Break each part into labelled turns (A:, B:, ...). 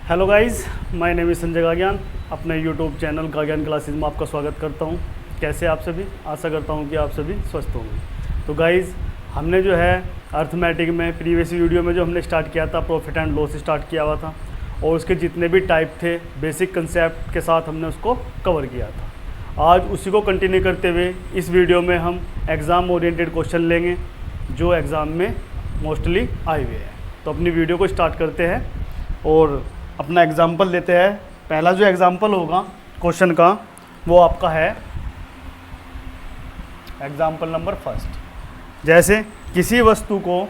A: Hello guys, my name is Sanjay गाज्ञान। अपने YouTube channel गाज्ञान classes में आपका स्वागत करता हूं। कैसे आप सभी? आशा करता हूं कि आप सभी स्वस्थ होंगे। तो गाइस, हमने जो है अर्थमेटिक में प्रीवियस वीडियो में जो हमने स्टार्ट किया था, प्रॉफिट एंड लॉस स्टार्ट किया हुआ था और उसके जितने भी टाइप थे बेसिक कंसेप्ट के साथ हमने उसको कवर किया था। आज उसी को कंटिन्यू करते हुए इस वीडियो में हम एग्ज़ाम ओरिएंटेड क्वेश्चन लेंगे जो एग्ज़ाम में मोस्टली आए हुए हैं। तो अपनी वीडियो को स्टार्ट करते हैं और अपना एग्जाम्पल लेते हैं। पहला जो एग्जाम्पल होगा क्वेश्चन का वो आपका है एग्जाम्पल नंबर फर्स्ट। जैसे किसी वस्तु को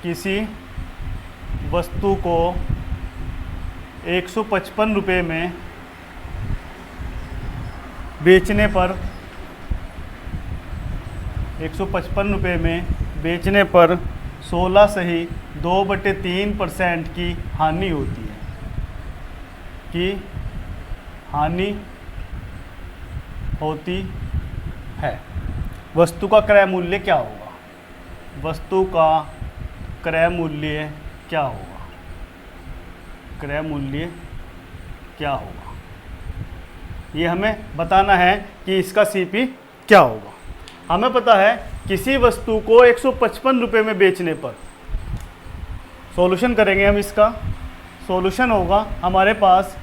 A: 155 रुपये में बेचने पर 16 सही 2/3% की हानि होती है। वस्तु का क्रय मूल्य क्या होगा? क्रय मूल्य क्या होगा? ये हमें बताना है कि इसका सीपी क्या होगा। हमें पता है किसी वस्तु को 155 रुपये में बेचने पर, सॉल्यूशन करेंगे हम। इसका सॉल्यूशन होगा हमारे पास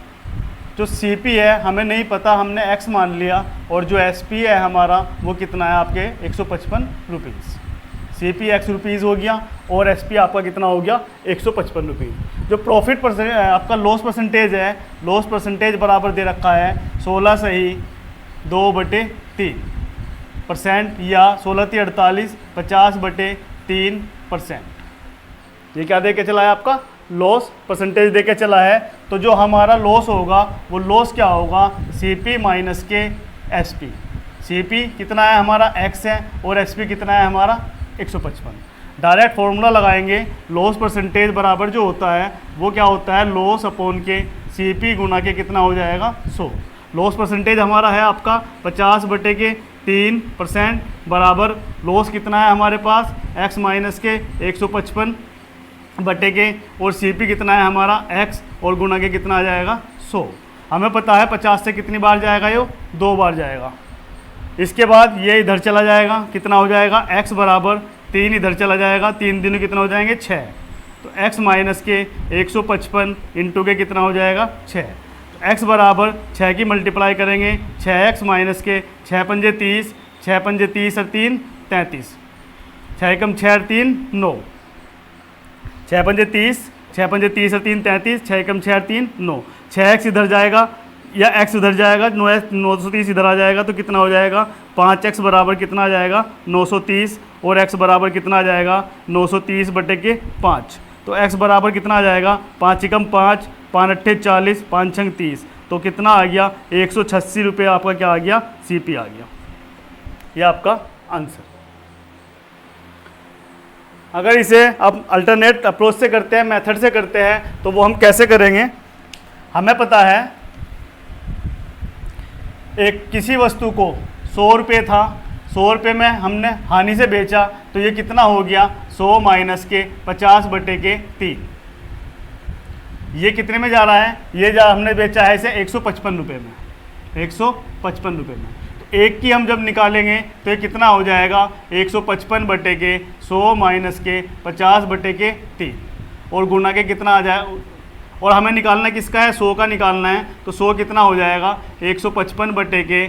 A: जो सीपी है हमें नहीं पता, हमने एक्स मान लिया, और जो एसपी है हमारा वो कितना है आपके 155 रुपीज़। सीपी एक्स रुपीज़ हो गया और एसपी आपका कितना हो गया 155 रुपीज़। जो प्रॉफिट आपका लॉस परसेंटेज है, लॉस परसेंटेज बराबर दे रखा है 16 सही 2/3% या 16×3 = 50/3%। ये क्या दे के चला है? आपका लॉस परसेंटेज दे के चला है। तो जो हमारा लॉस होगा वो लॉस क्या होगा? सीपी माइनस के एसपी। सीपी कितना है हमारा एक्स है और एसपी कितना है हमारा 155। डायरेक्ट फॉर्मूला लगाएंगे। लॉस परसेंटेज बराबर जो होता है वो क्या होता है? लॉस अपॉन के सीपी गुना के कितना हो जाएगा 100। लॉस परसेंटेज हमारा है आपका 50/3% बराबर लॉस कितना है हमारे पास x माइनस के 155 बटे के, और सीपी कितना है हमारा x और गुना के कितना आ जाएगा 100। हमें पता है 50 से कितनी बार जाएगा? ये 2 बार जाएगा। इसके बाद ये इधर चला जाएगा, कितना हो जाएगा x बराबर 3 इधर चला जाएगा, 3 दिनों कितना हो जाएंगे 6। तो x माइनस के 155 इंटू के कितना हो जाएगा 6। तो x बराबर 6 की मल्टीप्लाई करेंगे, 6x माइनस के 6 पंजे 30, 6 पंजे 30 और 3 33, 6 कम 6 और 3 9, 6 पंजे 30, 6 पंजे 30 और 3 33, 6 कम 6 और 3 9। 6x इधर जाएगा या x उधर जाएगा, 930 इधर आ जाएगा, तो कितना हो जाएगा 5x बराबर कितना आ जाएगा 930, और x बराबर कितना आ जाएगा 930 बटे के 5। तो x बराबर कितना आ जाएगा 5 एकम 5, 5 अट्ठे 40, 5 छंग 30, तो कितना आ गया 186 रुपये आपका क्या आ गया? सीपी आ गया। ये आपका आंसर। अगर इसे आप अल्टरनेट अप्रोच से करते हैं, मेथड से करते हैं, तो वो हम कैसे करेंगे? हमें पता है एक किसी वस्तु को 100 रुपये था, 100 रुपये में हमने हानि से बेचा, तो ये कितना हो गया 100 माइनस के 50 बटे के 3। ये कितने में जा रहा है? ये हमने बेचा है इसे 155 रुपये में, 155 रुपये में। तो एक की हम जब निकालेंगे तो ये कितना हो जाएगा 155 बटे के 100 माइनस के 50 बटे के 3, और गुना के कितना आ जाए, और हमें निकालना किसका है? 100 का निकालना है। तो 100 कितना हो जाएगा 155 बटे के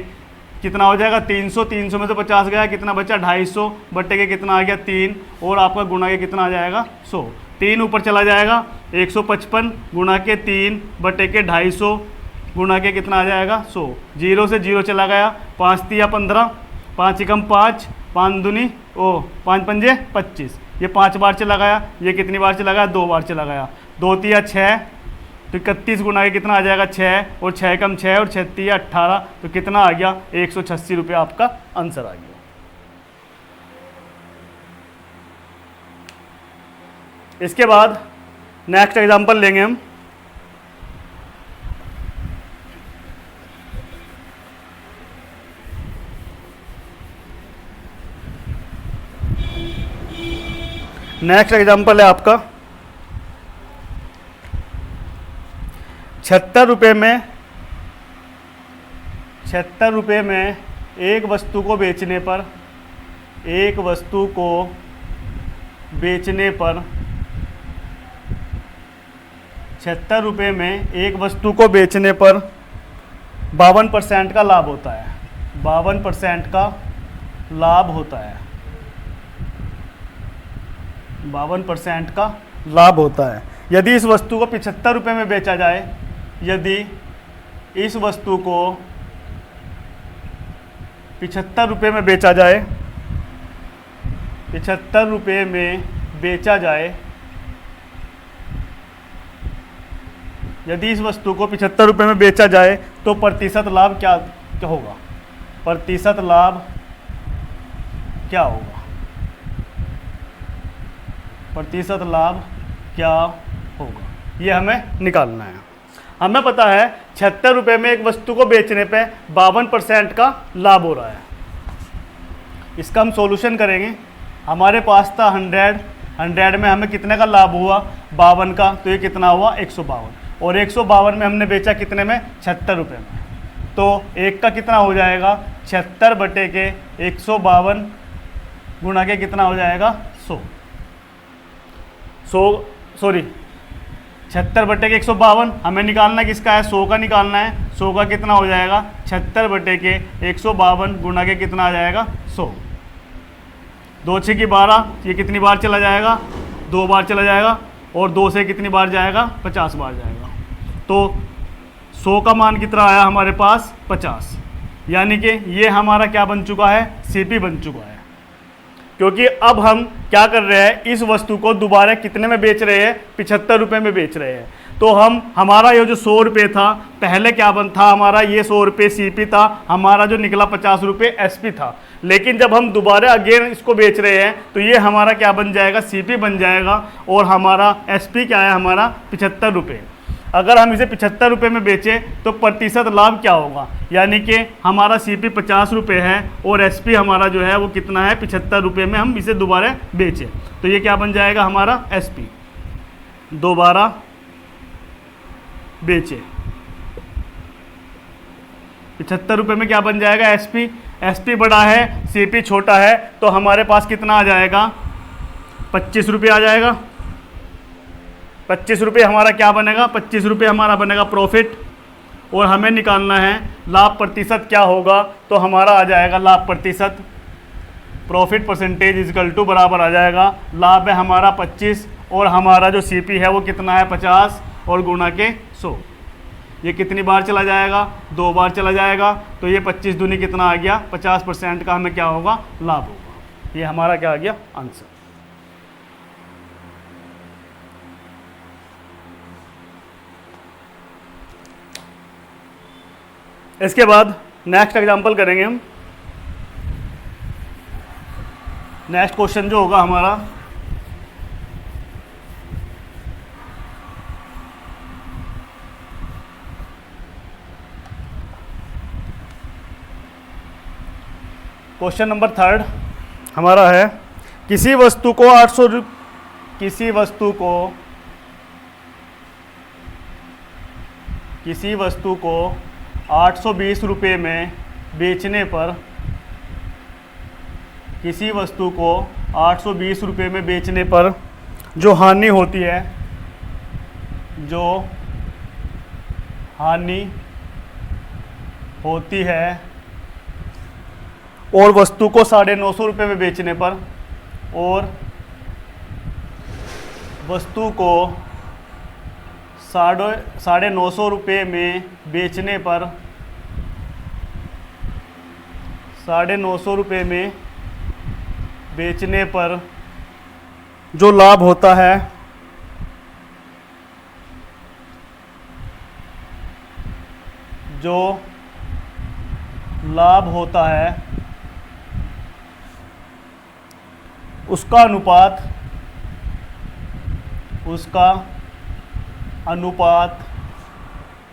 A: कितना हो जाएगा 300, 300 में तो 50 गया, कितना बचा 250 बटे के कितना आ गया 3, और आपका गुना के कितना आ जाएगा 100। 3 ऊपर चला जाएगा, 155 गुना के 3 बटे के 250 गुना के कितना आ जाएगा 100। 0 से 0 चला गया, 5 तिया 15, 5 एकम 5, 5 दूनी 5 पंजे 25, ये 5 बार चला गया। ये कितनी बार चला गया? 2 बार चला गया। 2 तिया 6, तो 31 गुना के कितना आ जाएगा 6, और 6 कम 6 और 6 तिया 18, तो कितना आ गया 186 रुपये आपका आंसर आ गया। इसके बाद नेक्स्ट एग्जांपल लेंगे हम। नेक्स्ट एग्जांपल है आपका 76 रुपये में एक वस्तु को बेचने पर 76 रुपये में एक वस्तु को बेचने पर 52% का लाभ होता है। 52% का लाभ होता है। 52% का लाभ होता है। यदि इस वस्तु को 75 रुपये में बेचा जाए, यदि इस वस्तु को 75 रुपये में बेचा जाए, 75 रुपये में बेचा जाए, यदि इस वस्तु को 75 रुपये में बेचा जाए तो प्रतिशत लाभ क्या होगा? प्रतिशत लाभ क्या होगा? प्रतिशत लाभ क्या होगा? ये हमें निकालना है। हमें पता है 76 रुपये में एक वस्तु को बेचने पे 52% का लाभ हो रहा है। इसका हम सॉल्यूशन करेंगे। हमारे पास था 100 में हमें कितने का लाभ हुआ? 52 का, तो ये कितना हुआ? 152। और 152 में हमने बेचा कितने में? 76 रुपये में। तो एक का कितना हो जाएगा? 76 बटे के 152 गुणा के कितना हो जाएगा? 100 सॉरी 76 बटे के 152 हमें निकालना किसका है? 100 का निकालना है। 100 का कितना हो जाएगा? 76 बटे के 152 गुणा के कितना आ जाएगा? 100। 2 6 की 12, ये कितनी बार चला जाएगा? 2 बार चला जाएगा। और 2 से कितनी बार जाएगा? 50 बार जाएगा। तो 100 का मान कितना आया हमारे पास? 50। यानी कि ये हमारा क्या बन चुका है? सीपी बन चुका है। क्योंकि अब हम क्या कर रहे हैं? इस वस्तु को दोबारा कितने में बेच रहे हैं? 75 रुपये में बेच रहे हैं। तो हमारा ये जो 100 रुपये था, पहले क्या बन था हमारा? ये 100 रुपये सीपी था, हमारा जो निकला 50 रुपये एसपी था। लेकिन जब हम दोबारा अगेन इसको बेच रहे हैं तो ये हमारा क्या बन जाएगा? सीपी बन जाएगा। और हमारा एसपी क्या है? हमारा 75 रुपये। अगर हम इसे 75 रुपये में बेचें तो प्रतिशत लाभ क्या होगा? यानी कि हमारा सीपी 50 रुपये है और एसपी हमारा जो है वो कितना है? 75 रुपये में हम इसे दोबारा बेचें तो ये क्या बन जाएगा हमारा? एसपी। दोबारा बेचे 75 रुपये में क्या बन जाएगा? एसपी। एसपी बड़ा है, सीपी छोटा है, तो हमारे पास कितना आ जाएगा? 25 रुपये आ जाएगा। 25 रुपये हमारा क्या बनेगा? 25 रुपये हमारा बनेगा प्रॉफिट। और हमें निकालना है लाभ प्रतिशत क्या होगा? तो हमारा आ जाएगा लाभ प्रतिशत, प्रॉफिट परसेंटेज इजकल टू बराबर आ जाएगा, लाभ है हमारा 25 और हमारा जो सीपी है वो कितना है? 50 और गुणा के 100। ये कितनी बार चला जाएगा? 2 बार चला जाएगा। तो ये 25 दूनी कितना आ गया? 50% का हमें क्या होगा? लाभ होगा। ये हमारा क्या आ गया? आंसर। इसके बाद नेक्स्ट एग्जांपल करेंगे हम। नेक्स्ट क्वेश्चन जो होगा हमारा, क्वेश्चन नंबर 3 हमारा है, किसी वस्तु को 820 रुपये में बेचने पर, किसी वस्तु को 820 रुपये में बेचने पर जो हानि होती है, जो हानि होती है, और वस्तु को 950 रुपये में बेचने पर, और वस्तु को 950 रुपये में बेचने पर, 950 रुपये में बेचने पर जो लाभ होता है, जो लाभ होता है उसका अनुपात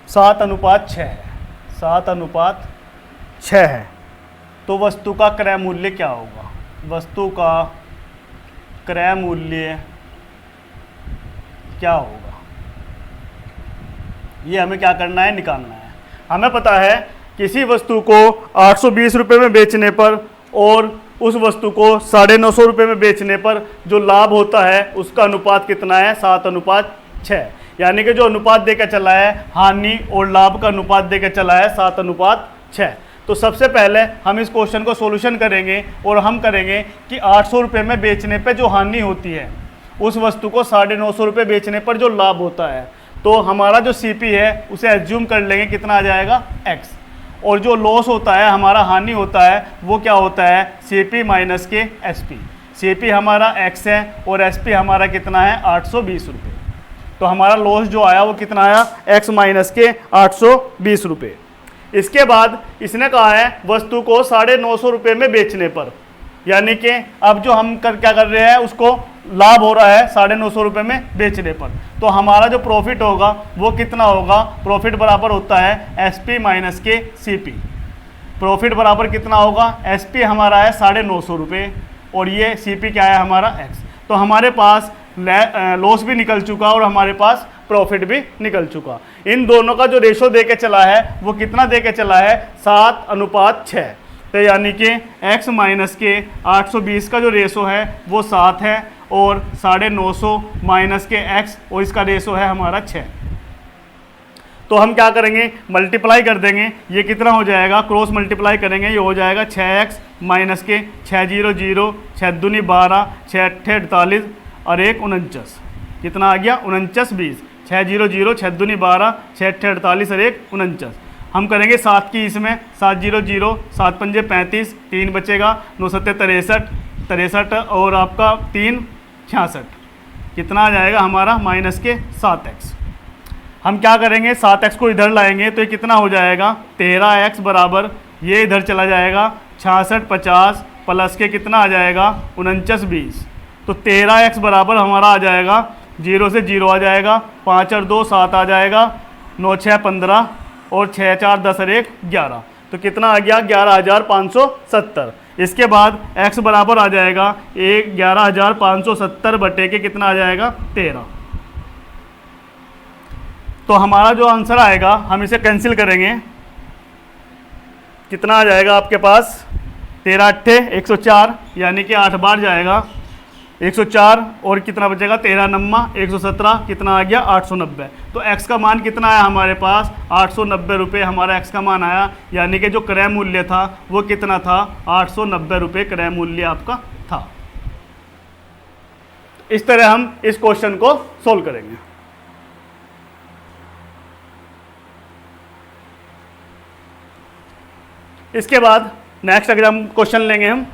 A: 7:6 है। 7:6 है। तो वस्तु का क्रय मूल्य क्या होगा? वस्तु का क्रय मूल्य क्या होगा? ये हमें क्या करना है, निकालना है। हमें पता है किसी वस्तु को 820 रुपये में बेचने पर और उस वस्तु को 950 रुपये में बेचने पर जो लाभ होता है उसका अनुपात कितना है, 7:6। यानी कि जो अनुपात देकर चला है हानि और लाभ का अनुपात देकर चला है 7:6। तो सबसे पहले हम इस क्वेश्चन को सॉल्यूशन करेंगे और हम करेंगे कि 800 रुपये में बेचने पे जो हानि होती है उस वस्तु को 950 रुपये बेचने पर जो लाभ होता है, तो हमारा जो CP है उसे एज्यूम कर लेंगे कितना आ जाएगा, x। और जो लॉस होता है, हमारा हानि होता है, वो क्या होता है, CP माइनस के SP। CP हमारा x है और SP हमारा कितना है, 820 रुपये। तो हमारा लॉस जो आया वो कितना आया, x माइनस के 820 रुपये। इसके बाद इसने कहा है वस्तु को 950 रुपये में बेचने पर, यानी कि अब जो हम क्या कर रहे हैं, उसको लाभ हो रहा है 950 रुपये में बेचने पर। तो हमारा जो प्रॉफिट होगा वो कितना होगा, प्रॉफिट बराबर होता है SP माइनस के CP। प्रॉफिट बराबर कितना होगा, SP हमारा है 950 रुपये और ये CP क्या है हमारा x। तो हमारे पास लॉस भी निकल चुका और हमारे पास प्रॉफिट भी निकल चुका। इन दोनों का जो रेशो दे के चला है वो कितना दे के चला है, 7:6। तो यानी कि x माइनस के 820 का जो रेशो है वो 7 है और 950 माइनस के x और इसका रेशो है हमारा 6। तो हम क्या करेंगे, मल्टीप्लाई कर देंगे। ये कितना हो जाएगा, क्रॉस मल्टीप्लाई करेंगे, ये हो जाएगा 6x माइनस के 6 0 0 6 दूनी 12 6 8 48 और 1 49। कितना आ गया, 49 20। 6 0 0 6 दूनी 12 6 8 48 और 1 49। हम करेंगे 7 की इसमें, 7 0 0 7 5 35, 3 बचेगा, 9 7 63 और आपका 3 66। कितना आ जाएगा हमारा, माइनस के 7x। हम क्या करेंगे, 7x को इधर लाएंगे तो ये कितना हो जाएगा, 13x बराबर ये इधर चला जाएगा 66 50 प्लस के कितना आ जाएगा 49 20। तो 13x बराबर हमारा आ जाएगा, 0 से 0 आ जाएगा, 5 और 2 7 आ जाएगा, 9 6 15 और 6 4 10 और 1 11। तो कितना आ गया, 11,570। इसके बाद x बराबर आ जाएगा 11,570 बटे के कितना आ जाएगा 13। तो हमारा जो आंसर आएगा हम इसे कैंसिल करेंगे, कितना आ जाएगा आपके पास, 13 8 104, यानी कि 8 बार जाएगा 104 और कितना बचेगा, 13 9 117, कितना आ गया 890। तो x का मान कितना आया हमारे पास, 890 रुपये हमारा x का मान आया। यानी कि जो क्रय मूल्य था वो कितना था, 890 रुपये क्रय मूल्य आपका था। इस तरह हम इस क्वेश्चन को सोल्व करेंगे। इसके बाद नेक्स्ट एग्जाम क्वेश्चन लेंगे हम।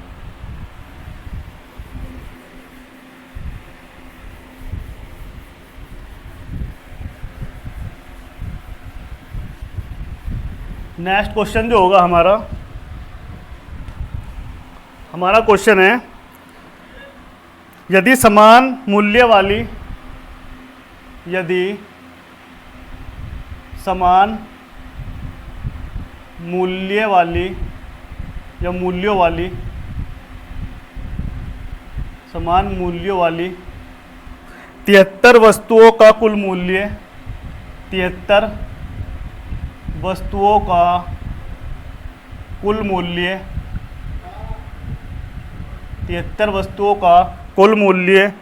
A: नेक्स्ट क्वेश्चन जो होगा हमारा क्वेश्चन है, यदि समान मूल्य वाली समान मूल्यों वाली 73 वस्तुओं का कुल मूल्य 73 वस्तुओं का कुल मूल्य 73 वस्तुओं का कुल मूल्य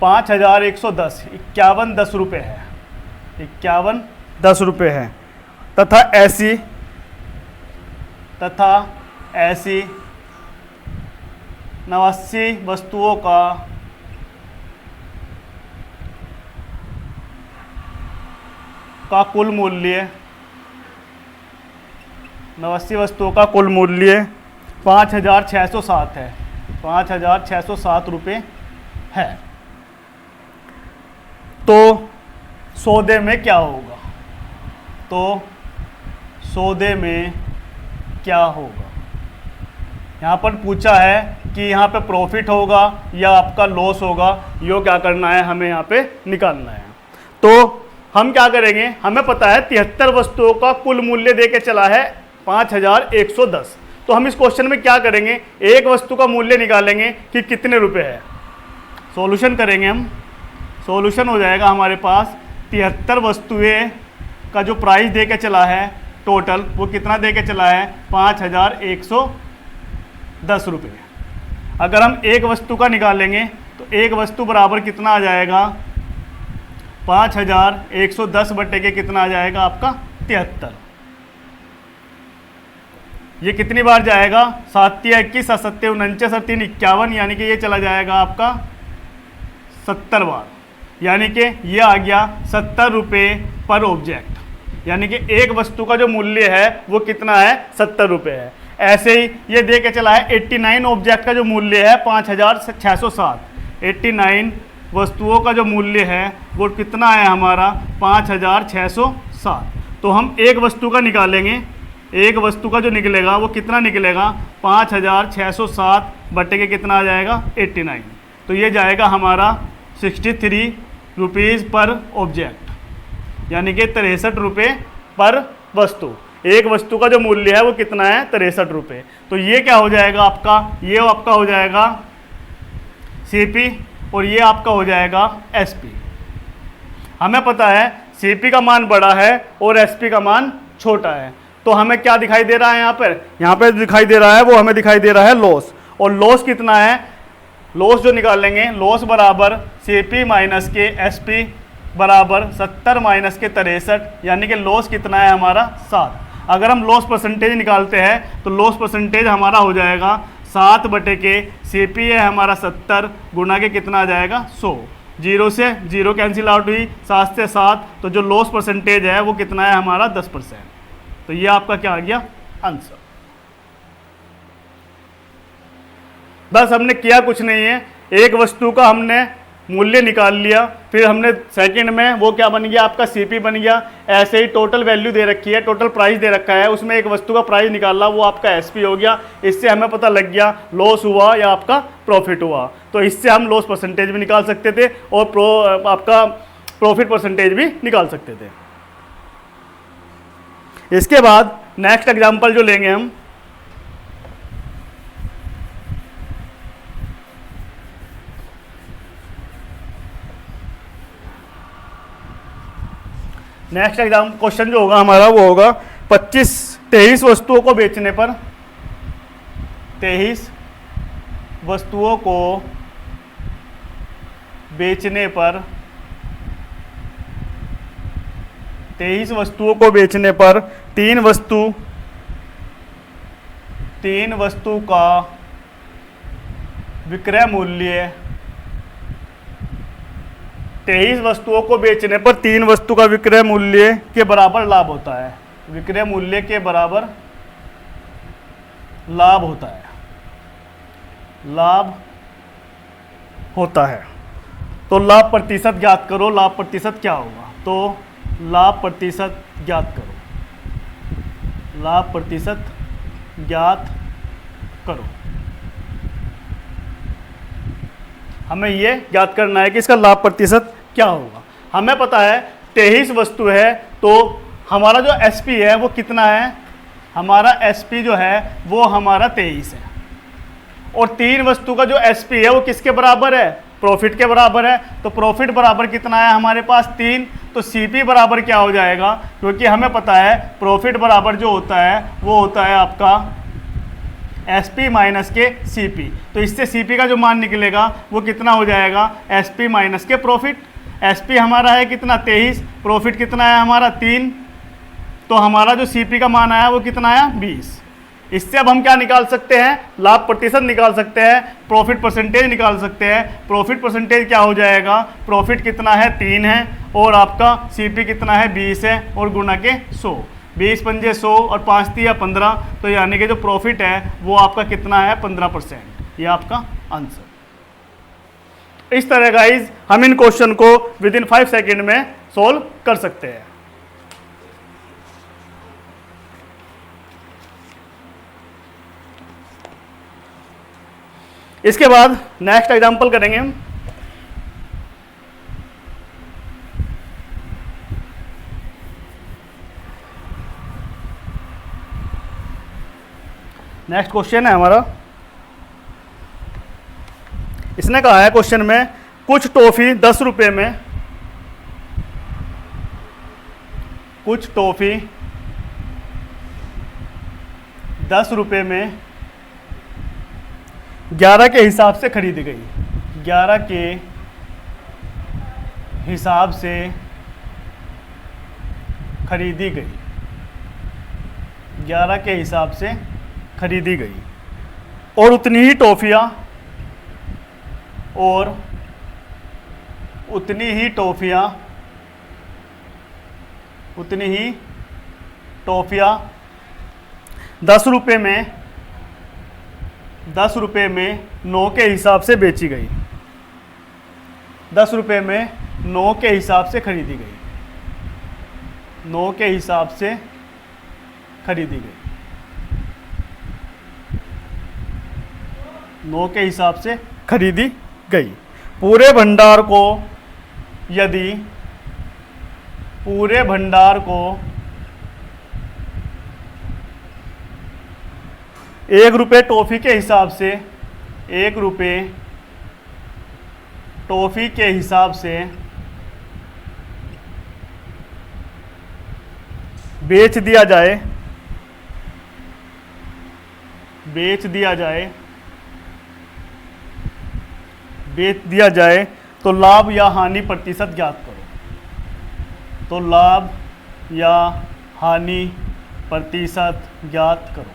A: 5,110 51 रुपये है, 51 रुपये है, तथा ऐसी 89 वस्तुओं का कुल मूल्य 89 वस्तुओं का कुल मूल्य 5,607 है, 5,607 रुपये है। तो सौदे में क्या होगा, यहाँ पर पूछा है कि यहाँ पे प्रॉफिट होगा या आपका लॉस होगा, यो क्या करना है, हमें यहाँ पे निकालना है। तो हम क्या करेंगे, हमें पता है 73 वस्तुओं का कुल मूल्य दे के चला है 5,110। तो हम इस क्वेश्चन में क्या करेंगे, एक वस्तु का मूल्य निकालेंगे कि कितने रुपए है। सॉल्यूशन करेंगे हम, सॉल्यूशन हो जाएगा हमारे पास 73 वस्तुएं का जो प्राइस दे के चला है टोटल, वो कितना दे के चला है 5110 रुपये। अगर हम एक वस्तु का निकालेंगे तो एक वस्तु बराबर कितना आ जाएगा 5110 बटे के कितना आ जाएगा आपका 73। ये कितनी बार जाएगा 7 या 21 7 49 और 3 51, यानी कि ये चला जाएगा आपका 70 बार, यानी कि ये आ गया 70 रुपये पर ऑब्जेक्ट, यानी कि एक वस्तु का जो मूल्य है वो कितना है 70 रुपये है। ऐसे ही ये दे के चला है 89 ऑब्जेक्ट का जो मूल्य है 5607, 89 वस्तुओं का जो मूल्य है वो कितना है हमारा 5607। तो हम एक वस्तु का निकालेंगे, एक वस्तु का जो निकलेगा वो कितना निकलेगा 5607 बटे के कितना आ जाएगा 89, तो ये जाएगा हमारा 63 रुपीज़ पर ऑब्जेक्ट, यानी कि 63 रुपये पर वस्तु। एक वस्तु का जो मूल्य है वो कितना है 63 रुपये। तो ये क्या हो जाएगा आपका, ये आपका हो जाएगा CP और ये आपका हो जाएगा SP। हमें पता है CP का मान बड़ा है और SP का मान छोटा है, तो हमें क्या दिखाई दे रहा है यहाँ पे दिखाई दे रहा है, वो हमें दिखाई दे रहा है लॉस। और लॉस कितना है, लॉस जो निकालेंगे लॉस बराबर CP माइनस के SP बराबर 70 माइनस के 63, यानी कि लॉस कितना है हमारा 7। अगर हम लॉस परसेंटेज निकालते हैं तो लॉस परसेंटेज हमारा हो जाएगा 7 बटे के CP है हमारा 70 गुना के कितना आ जाएगा 100। 0 से 0 कैंसिल आउट हुई, 7 से 7, तो जो लॉस परसेंटेज है वो कितना है हमारा 10%। तो ये आपका क्या आ गया आंसर। बस हमने किया कुछ नहीं है, एक वस्तु का हमने मूल्य निकाल लिया, फिर हमने सेकंड में वो क्या बन गया आपका CP बन गया। ऐसे ही टोटल वैल्यू दे रखी है, टोटल प्राइस दे रखा है, उसमें एक वस्तु का प्राइस निकाला, वो आपका SP हो गया। इससे हमें पता लग गया लॉस हुआ या आपका प्रॉफिट हुआ। तो इससे हम लॉस परसेंटेज भी निकाल सकते थे और आपका प्रॉफिट परसेंटेज भी निकाल सकते थे। इसके बाद नेक्स्ट एग्जांपल जो लेंगे हम, नेक्स्ट एग्जाम क्वेश्चन जो होगा हमारा वो होगा 23 वस्तुओं को बेचने पर, 23 वस्तुओं को बेचने पर, 23 वस्तुओं को बेचने पर तीन वस्तु का विक्रय मूल्य, 23 वस्तुओं को बेचने पर 3 वस्तु का विक्रय मूल्य के बराबर लाभ होता है। विक्रय मूल्य के बराबर लाभ होता है, लाभ होता है। तो लाभ प्रतिशत ज्ञात करो, लाभ प्रतिशत क्या होगा। तो लाभ प्रतिशत ज्ञात करो, लाभ प्रतिशत ज्ञात करो। हमें ये ज्ञात करना है कि इसका लाभ प्रतिशत क्या होगा। हमें पता है 23 वस्तु है, तो हमारा जो SP है वो कितना है, हमारा SP जो है वो हमारा 23 है। और 3 वस्तु का जो SP है वो किसके बराबर है, प्रॉफिट के बराबर है। तो प्रॉफिट बराबर कितना है हमारे पास 3, तो CP बराबर क्या हो जाएगा, क्योंकि हमें पता है प्रॉफिट बराबर जो होता है वो होता है आपका SP माइनस के CP। तो इससे CP का जो मान निकलेगा वो कितना हो जाएगा SP माइनस के प्रॉफिट। SP हमारा है कितना 23, प्रॉफिट कितना है हमारा 3, तो हमारा जो CP का मान आया वो कितना आया 20। इससे अब हम क्या निकाल सकते हैं, लाभ प्रतिशत निकाल सकते हैं, प्रॉफिट परसेंटेज निकाल सकते हैं। प्रॉफिट परसेंटेज क्या हो जाएगा, प्रॉफिट कितना है 3 है और आपका CP कितना है 20 है और गुना के 100, 20 पंजे 100 और 5 तिया 15, तो यानी कि जो प्रॉफिट है वो आपका कितना है 15%। ये आपका आंसर। इस तरह गाइज हम इन क्वेश्चन को विद इन 5 सेकेंड में सोल्व कर सकते हैं। इसके बाद नेक्स्ट एग्जांपल करेंगे हम। नेक्स्ट क्वेश्चन है हमारा, इसने कहा है क्वेश्चन में कुछ टॉफी 10 रुपये में कुछ टॉफ़ी 10 रुपये में 11 के हिसाब से खरीदी गई। 11 के हिसाब से खरीदी गई। 11 के हिसाब से खरीदी गई और उतनी ही टॉफ़ियाँ और उतनी ही टॉफ़ियाँ 10 रुपये में 9 के हिसाब से बेची गई। 10 रुपये में 9 के हिसाब से खरीदी गई। 9 के हिसाब से खरीदी गई। 9 के हिसाब से खरीदी गई। पूरे भंडार को यदि 1 रुपये टॉफ़ी के हिसाब से 1 रुपये टॉफ़ी के हिसाब से बेच दिया जाए तो लाभ या हानि प्रतिशत ज्ञात करो। तो लाभ या हानि प्रतिशत ज्ञात करो।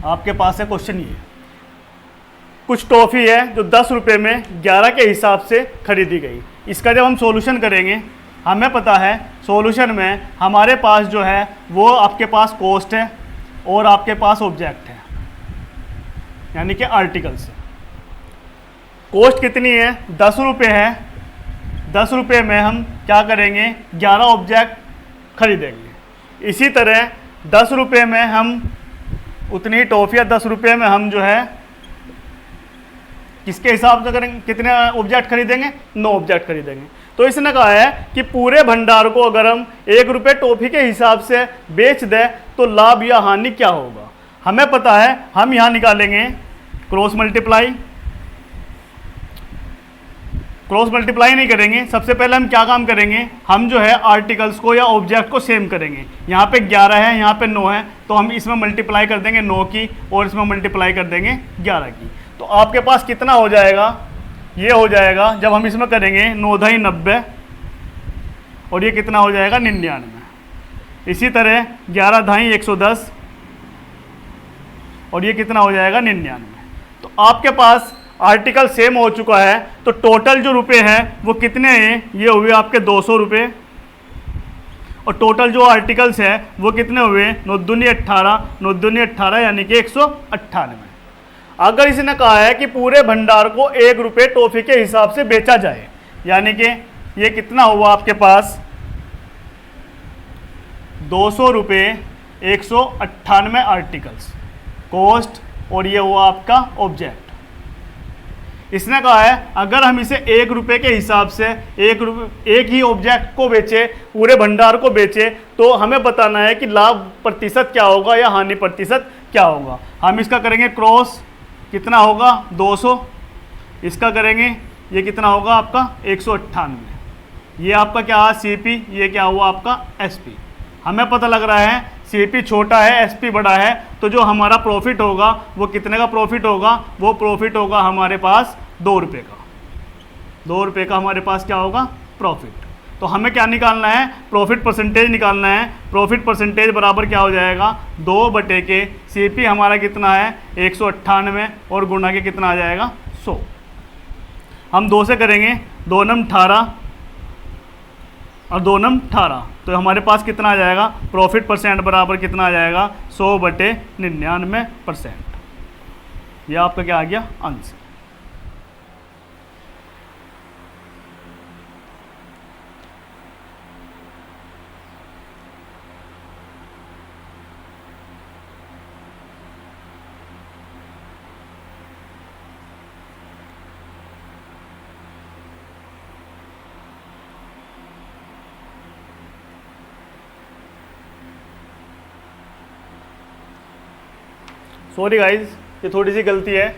A: आपके पास है क्वेश्चन ये, कुछ टॉफ़ी है जो 10 रुपये में 11 के हिसाब से खरीदी गई। इसका जब हम सॉल्यूशन करेंगे, हमें पता है सॉल्यूशन में हमारे पास जो है वो आपके पास कॉस्ट है और आपके पास ऑब्जेक्ट है, यानी कि आर्टिकल्स है। कॉस्ट कितनी है? 10 रुपये है। 10 रुपये में हम क्या करेंगे? 11 ऑब्जेक्ट खरीदेंगे। इसी तरह 10 रुपये में हम उतनी टॉफ़ियाँ 10 रुपये में हम जो है किसके हिसाब से करेंगे? कितने ऑब्जेक्ट खरीदेंगे? 9 ऑब्जेक्ट खरीदेंगे। तो इसने कहा है कि पूरे भंडार को अगर हम 1 रुपये टॉफ़ी के हिसाब से बेच दें तो लाभ या हानि क्या होगा? हमें पता है, हम यहाँ निकालेंगे क्रॉस मल्टीप्लाई नहीं करेंगे। सबसे पहले हम क्या काम करेंगे? हम जो है आर्टिकल्स को या ऑब्जेक्ट को सेम करेंगे। यहाँ पे 11 है, यहाँ पे 9 है, तो हम इसमें मल्टीप्लाई कर देंगे 9 की और इसमें मल्टीप्लाई कर देंगे 11 की। तो आपके पास कितना हो जाएगा? ये हो जाएगा, जब हम इसमें करेंगे 9 दाई 90 और ये कितना हो जाएगा? 99। इसी तरह 11 दाई 110 और ये कितना हो जाएगा? 99। तो आपके पास आर्टिकल सेम हो चुका है। तो टोटल जो रुपए हैं वो कितने हैं? ये हुए आपके 200 रुपये। और टोटल जो आर्टिकल्स हैं वो कितने हुए? 9 दूनी 18, 9 दूनी 18 यानी कि 198। अगर इसने कहा है कि पूरे भंडार को 1 रुपये टॉफ़ी के हिसाब से बेचा जाए, यानी कि ये कितना हुआ आपके पास? 200 रुपये 198 आर्टिकल्स कॉस्ट, और ये हुआ आपका ऑब्जेक्ट। इसने कहा है अगर हम इसे 1 रुपये के हिसाब से एक ही ऑब्जेक्ट को बेचे, पूरे भंडार को बेचे, तो हमें बताना है कि लाभ प्रतिशत क्या होगा या हानि प्रतिशत क्या होगा। हम इसका करेंगे क्रॉस, कितना होगा? 200। इसका करेंगे, ये कितना होगा आपका? 198। ये आपका क्या है? CP। ये क्या हुआ आपका? SP। हमें पता लग रहा है CP छोटा है, SP बड़ा है, तो जो हमारा प्रॉफिट होगा वो कितने का प्रॉफिट होगा? वो प्रॉफिट होगा हमारे पास 2 रुपये का। 2 रुपये का हमारे पास क्या होगा? प्रॉफिट। तो हमें क्या निकालना है? प्रॉफिट परसेंटेज निकालना है। प्रॉफिट परसेंटेज बराबर क्या हो जाएगा? 2 बटे के CP हमारा कितना है? 198 और गुणा के कितना आ जाएगा? 100। हम 2 से करेंगे, 2 नम 18 और 2 नम 18, तो हमारे पास कितना आ जाएगा? प्रॉफिट परसेंट बराबर कितना आ जाएगा? 100 बटे 99%। यह आपका क्या आ गया? आंसर। सॉरी गाइज, ये थोड़ी सी गलती है।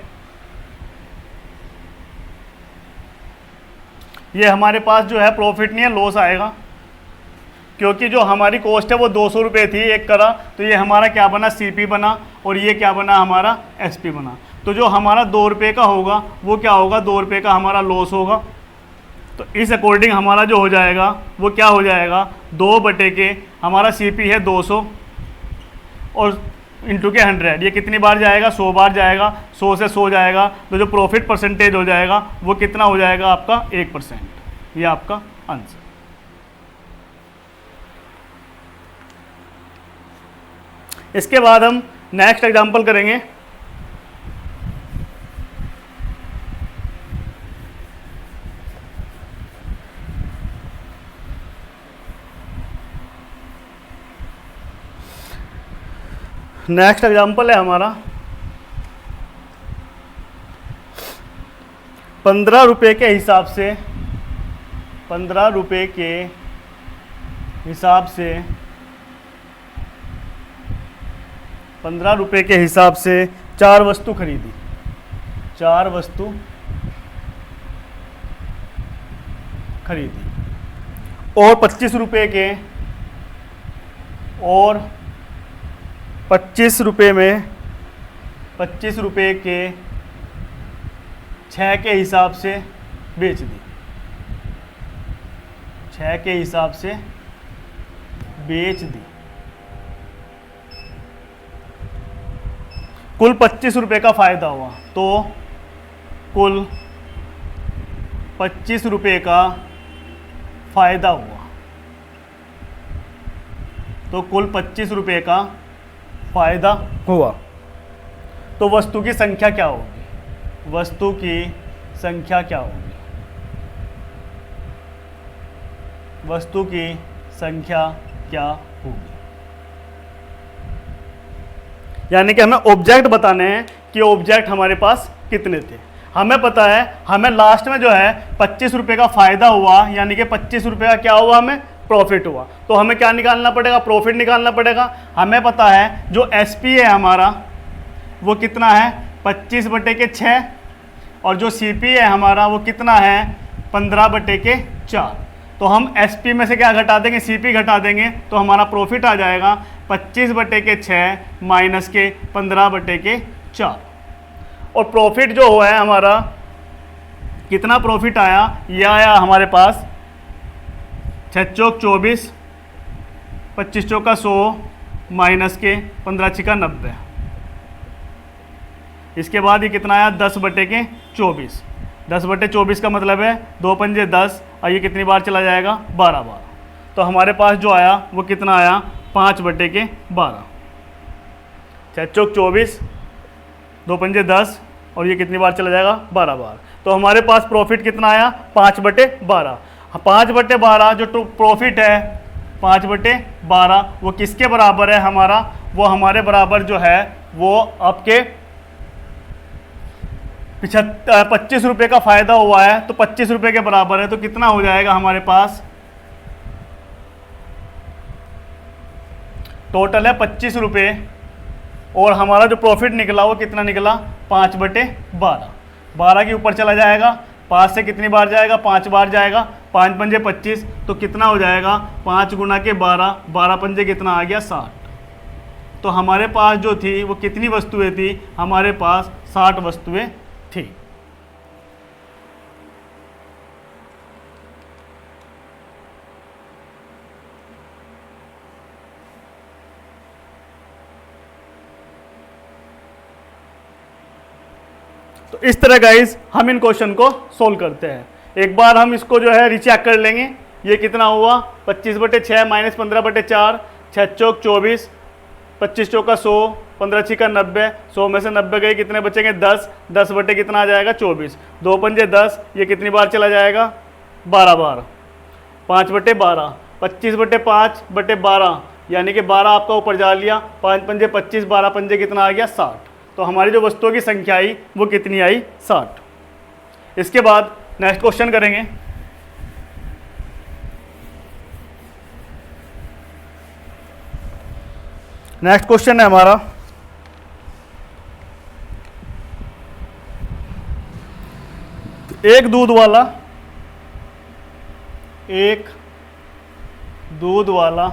A: ये हमारे पास जो है प्रॉफिट नहीं है, लॉस आएगा, क्योंकि जो हमारी कॉस्ट है वो 200 रुपये थी एक करा, तो ये हमारा क्या बना, सीपी बना, और ये क्या बना, हमारा एसपी बना। तो जो हमारा 2 रुपये का होगा वो क्या होगा, 2 रुपये का हमारा लॉस होगा। तो इस अकॉर्डिंग हमारा जो हो जाएगा वो क्या हो जाएगा, 2 बटे के हमारा सीपी है 200 और इंटू के 100, ये कितनी बार जाएगा, 100 बार जाएगा, 100 से 100 जाएगा, तो जो प्रॉफिट परसेंटेज हो जाएगा वो कितना हो जाएगा आपका 1%। ये आपका आंसर। इसके बाद हम नेक्स्ट एग्जांपल करेंगे। नेक्स्ट एग्जांपल है हमारा 15 रुपये के हिसाब से, 15 रुपये के हिसाब से, 15 रुपये के हिसाब से 4 वस्तु खरीदी, 4 वस्तु खरीदी और 25 रुपये के, और 25 रुपये में, 25 रुपये के 6 के हिसाब से बेच दी, 6 के हिसाब से बेच दी। कुल 25 रुपये का फायदा हुआ, तो कुल 25 रुपये का फायदा हुआ, तो कुल 25 रुपये का फायदा हुआ। तो वस्तु की संख्या क्या होगी, वस्तु की संख्या क्या होगी, वस्तु की संख्या क्या होगी। यानी कि हमें ऑब्जेक्ट बताने हैं कि ऑब्जेक्ट हमारे पास कितने थे। हमें पता है, हमें लास्ट में जो है 25 रुपये का फायदा हुआ, यानी कि 25 रुपये का क्या हुआ, हमें प्रॉफिट हुआ। तो हमें क्या निकालना पड़ेगा, प्रॉफिट निकालना पड़ेगा। हमें पता है जो एसपी है हमारा वो कितना है, 25 बटे के 6, और जो सीपी है हमारा वो कितना है, 15 बटे के 4। तो हम एसपी में से क्या घटा देंगे, सीपी घटा देंगे, तो हमारा प्रॉफिट आ जाएगा 25 बटे के 6 माइनस के 15 बटे के 4। और प्रॉफिट जो हुआ है हमारा, कितना प्रॉफिट आया, ये आया हमारे पास 6 चौक 24, 25 चौका 100 माइनस के 15 छिका 90। इसके बाद ये कितना आया, 10 बटे के 24। 10 बटे 24 का मतलब है 2 पंजे 10, और ये कितनी बार चला जाएगा, 12 बार। तो हमारे पास जो आया वो कितना आया, 5 बटे के 12। 6 चौक 24, 2 पंजे 10, और ये कितनी बार चला जाएगा, 12 बार। तो हमारे पास प्रॉफिट कितना आया, 5 बटे 12। 5 बटे 12 जो प्रॉफिट है, 5 बटे 12 वो किसके बराबर है हमारा, वो हमारे बराबर जो है वो आपके 25 रुपये का फायदा हुआ है, तो 25 रुपये के बराबर है। तो कितना हो जाएगा हमारे पास, टोटल है 25 रुपये, और हमारा जो प्रॉफिट निकला वो कितना निकला, 5 बटे 12। 12 के ऊपर चला जाएगा, 5 से कितनी बार जाएगा, 5 बार जाएगा, 5 पंजे 25, तो कितना हो जाएगा, 5 गुना के 12, 12 पंजे कितना आ गया, 60। तो हमारे पास जो थी वो कितनी वस्तुएं थी, हमारे पास 60 वस्तुएं थी। तो इस तरह गाइस हम इन क्वेश्चन को सोल्व करते हैं। एक बार हम इसको जो है रीचेक कर लेंगे। ये कितना हुआ, 25 बटे 6 माइनस 15 बटे 4, 6 चौक 24, 25 चौका 100, 15 छिका 90, 100 में से 90 गए, कितने बचेंगे, 10। 10 बटे कितना आ जाएगा, 24। 2 पंजे 10, ये कितनी बार चला जाएगा, 12 बार। 5 बटे 12, 25 बटे 5 बटे 12, यानी कि 12 आपका ऊपर जा लिया, 5 पंजे 25, 12 पंजे कितना आ गया, 60। तो हमारी जो वस्तुओं की संख्या आई वो कितनी आई, 60। इसके बाद नेक्स्ट क्वेश्चन करेंगे। नेक्स्ट क्वेश्चन है हमारा एक दूध वाला एक दूध वाला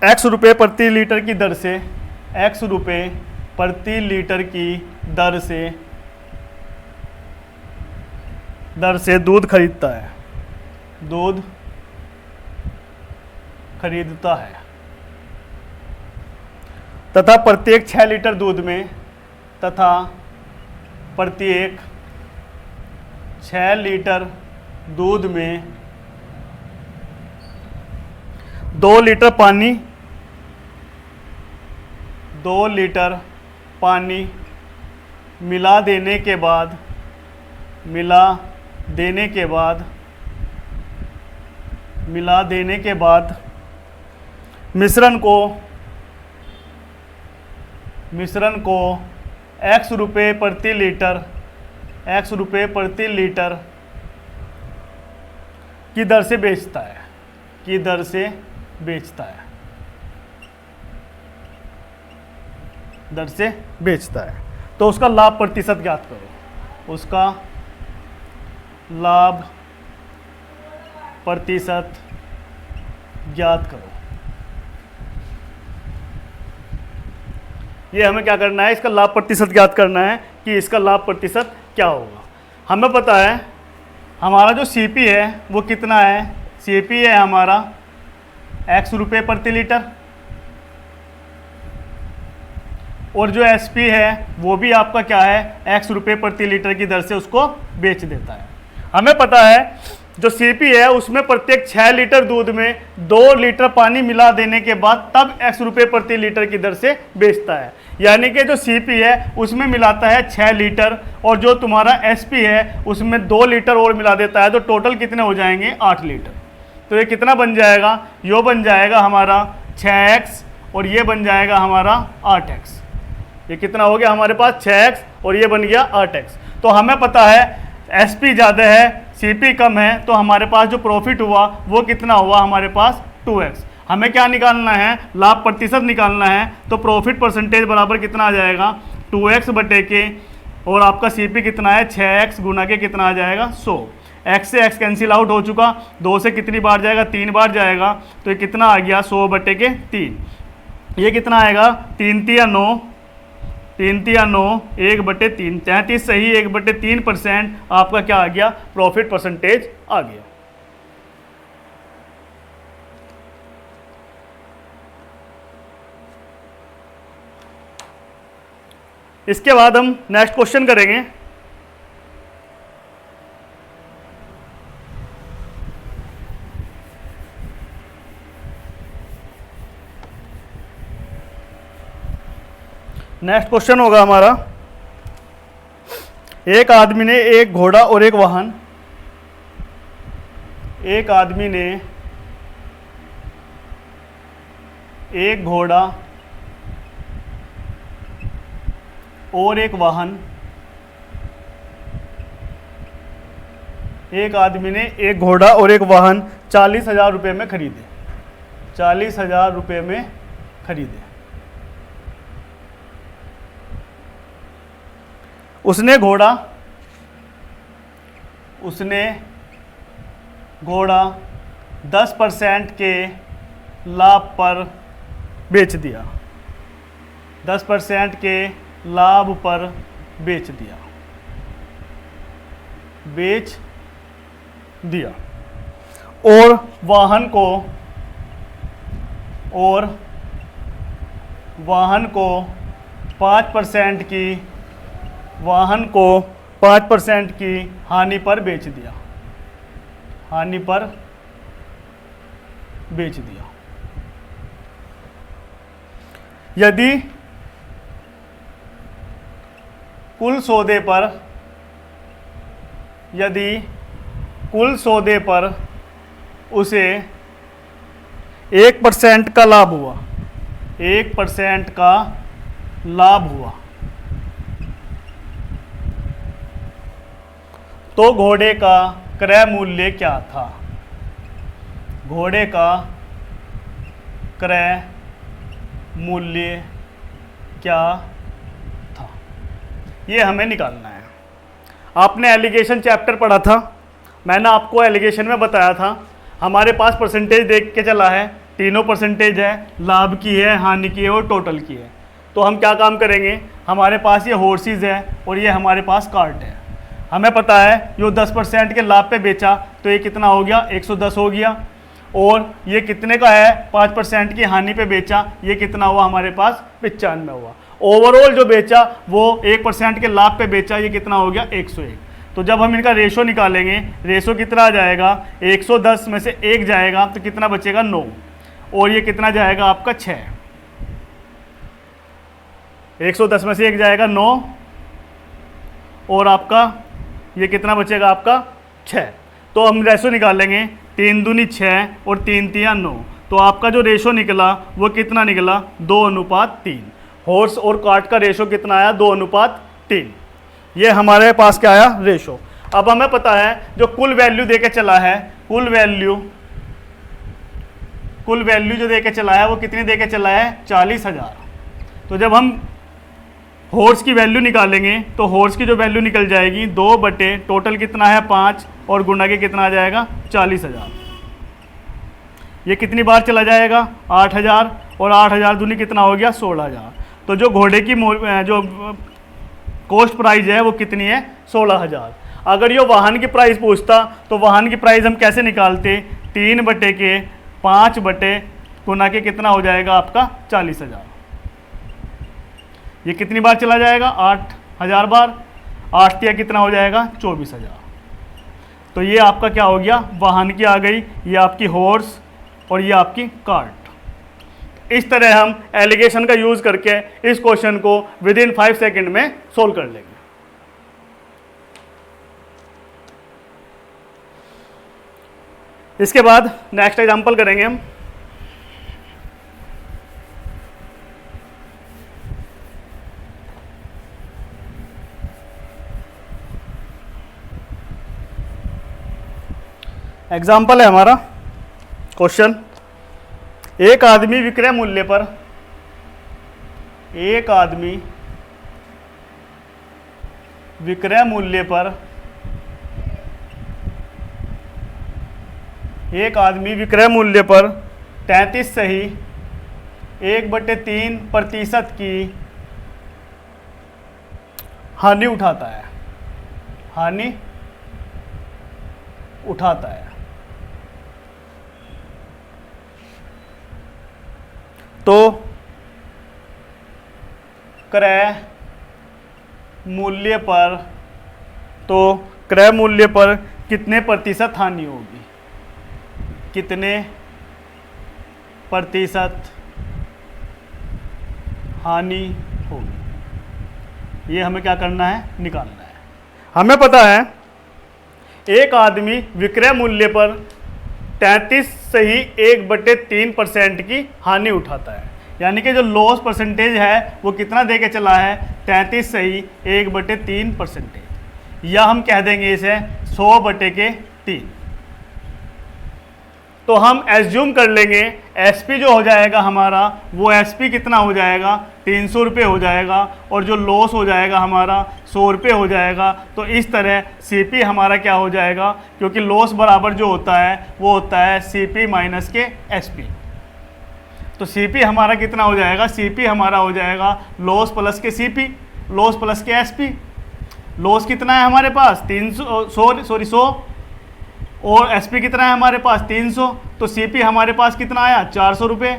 A: x रुपये प्रति लीटर की दर से x रुपये प्रति लीटर की दर से दूध खरीदता है, दूध खरीदता है तथा प्रत्येक 6 लीटर दूध में तथा प्रत्येक 6 लीटर दूध में 2 लीटर पानी 2 लीटर पानी मिला देने के बाद मिश्रण को x रुपये प्रति लीटर की दर से बेचता है। तो उसका लाभ प्रतिशत ज्ञात करो, उसका लाभ प्रतिशत ज्ञात करो। ये हमें क्या करना है, इसका लाभ प्रतिशत ज्ञात करना है कि इसका लाभ प्रतिशत क्या होगा। हमें पता है हमारा जो CP है वो कितना है, CP है हमारा x रुपये प्रति लीटर और जो SP है वो भी आपका क्या है, x रुपये प्रति लीटर की दर से उसको बेच देता है। हमें पता है जो CP है उसमें प्रत्येक 6 लीटर दूध में 2 लीटर पानी मिला देने के बाद तब x रुपये प्रति लीटर की दर से बेचता है। यानी कि जो CP है उसमें मिलाता है 6 लीटर और जो तुम्हारा SP है उसमें 2 लीटर और मिला देता है, तो टोटल कितने हो जाएंगे, 8 लीटर। तो ये कितना बन जाएगा, यो बन जाएगा हमारा 6x और ये बन जाएगा हमारा 8x। ये कितना हो गया हमारे पास 6x और ये बन गया 8x। तो हमें पता है SP ज़्यादा है CP कम है, तो हमारे पास जो प्रॉफिट हुआ वो कितना हुआ हमारे पास 2x। हमें क्या निकालना है, लाभ प्रतिशत निकालना है। तो प्रॉफिट परसेंटेज बराबर कितना आ जाएगा, 2x बटे के और आपका CP कितना है 6x गुना के कितना आ जाएगा 100। x से x कैंसिल आउट हो चुका, 2 से कितनी बार जाएगा, 3 बार जाएगा। तो ये कितना आ गया 100 बटे के 3। ये कितना आएगा 3 तिया 9, 3 तिया 9, 1 बटे 3, 33 सही, 1 बटे 3% आपका क्या आ गया, प्रॉफिट परसेंटेज आ गया। इसके बाद हम नेक्स्ट क्वेश्चन करेंगे। नेक्स्ट क्वेश्चन होगा हमारा, एक आदमी ने एक घोड़ा और एक वाहन, एक आदमी ने एक घोड़ा और एक वाहन, एक आदमी ने एक घोड़ा और एक वाहन 40,000 रुपये में खरीदे, 40,000 रुपये में खरीदे। उसने घोड़ा 10% के लाभ पर बेच दिया, 10% के लाभ पर बेच दिया और वाहन को 5% की हानि पर बेच दिया, यदि कुल सौदे पर उसे 1% का लाभ हुआ, 1% का लाभ हुआ, तो घोड़े का क्रय मूल्य क्या था, घोड़े का क्रय मूल्य क्या था, ये हमें निकालना है। आपने एलिगेशन चैप्टर पढ़ा था, मैंने आपको एलिगेशन में बताया था, हमारे पास परसेंटेज देख के चला है, तीनों परसेंटेज है, लाभ की है, हानि की है और टोटल की है। तो हम क्या काम करेंगे, हमारे पास ये हॉर्सेस है और ये हमारे पास कार्ट है। हमें पता है जो 10% के लाभ पे बेचा तो ये कितना हो गया, 110 हो गया। और ये कितने का है, 5% की हानि पे बेचा, ये कितना हुआ हमारे पास, 95 हुआ। ओवरऑल जो बेचा वो 1% के लाभ पे बेचा, ये कितना हो गया, 101। तो जब हम इनका रेशो निकालेंगे, रेशो कितना आ जाएगा, 110 में से 1 जाएगा तो कितना बचेगा, 9। और ये कितना जाएगा आपका, 6। 110 में से 1 जाएगा 9 और आपका ये कितना बचेगा आपका, 6। तो हम रेशो निकालेंगे, 3 दूनी 6 और 3 तिया 9। तो आपका जो रेशो निकला वो कितना निकला, 2:3। हॉर्स और कार्ट का रेशो कितना आया, 2:3। ये हमारे पास क्या आया, रेशो। अब हमें पता है जो कुल वैल्यू देके चला है, कुल वैल्यू जो देके चला है वो कितनी देके चला है, 40,000। तो जब हम हॉर्स की वैल्यू निकालेंगे तो हॉर्स की जो वैल्यू निकल जाएगी 2 बटे टोटल कितना है 5 और गुना के कितना आ जाएगा, 40,000। ये कितनी बार चला जाएगा, 8,000 और 8,000 दूनी कितना हो गया, 16,000। तो जो घोड़े की जो कॉस्ट प्राइस है वो कितनी है, 16,000। अगर ये वाहन की प्राइस पूछता तो वाहन की प्राइस हम कैसे निकालते, 3 बटे के 5 बटे गुना के कितना हो जाएगा आपका, 40,000। ये कितनी बार चला जाएगा, 8,000 बार। 8 तिया कितना हो जाएगा, 24,000। तो ये आपका क्या हो गया, वाहन की आ गई, ये आपकी हॉर्स और ये आपकी कार्ट। इस तरह हम एलिगेशन का यूज करके इस क्वेश्चन को विदिन 5 सेकंड में सोल्व कर लेंगे। इसके बाद नेक्स्ट एग्जांपल करेंगे हम। एग्जाम्पल है हमारा क्वेश्चन, एक आदमी विक्रय मूल्य पर, एक आदमी विक्रय मूल्य पर, एक आदमी विक्रय मूल्य पर 33 सही 1/3% की हानि उठाता है, हानि उठाता है। तो क्रय मूल्य पर, तो क्रय मूल्य पर कितने प्रतिशत हानि होगी, कितने प्रतिशत हानि होगी, ये हमें क्या करना है, निकालना है। हमें पता है एक आदमी विक्रय मूल्य पर 33 सही 1/3% की हानि उठाता है, यानी कि जो लॉस परसेंटेज है वो कितना दे के चला है, 33 सही 1/3%, या हम कह देंगे इसे 100/3। तो हम एज्यूम कर लेंगे एसपी जो हो जाएगा हमारा, वो एसपी कितना हो जाएगा, 300 रुपये हो जाएगा, और जो लॉस हो जाएगा हमारा 100 रुपये हो जाएगा। तो इस तरह सीपी हमारा क्या हो जाएगा, क्योंकि लॉस बराबर जो होता है वो होता है सीपी माइनस के एसपी। तो सीपी हमारा कितना हो जाएगा, सीपी हमारा हो जाएगा लॉस प्लस के सीपी, लॉस प्लस के एसपी। लॉस कितना है हमारे पास 100 और एसपी कितना है हमारे पास 300। तो सीपी हमारे पास कितना आया 400 रुपये।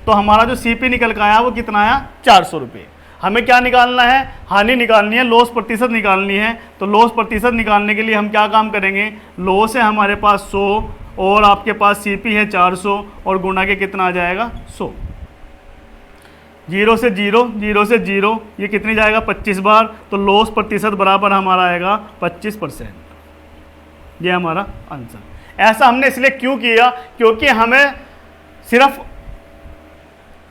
A: तो हमारा जो सीपी निकल कर आया वो कितना आया 400 रुपये। हमें क्या निकालना है, हानि निकालनी है, लॉस प्रतिशत निकालनी है। तो लॉस प्रतिशत निकालने के लिए हम क्या काम करेंगे, लॉस है हमारे पास 100 और आपके पास सीपी है 400 और गुणा के कितना आ जाएगा 100। 0 से 0, 0 से 0, ये कितनी जाएगा 25 बार। तो लॉस प्रतिशत बराबर हमारा आएगा 25%। ये हमारा आंसर। ऐसा हमने इसलिए क्यों किया, क्योंकि हमें सिर्फ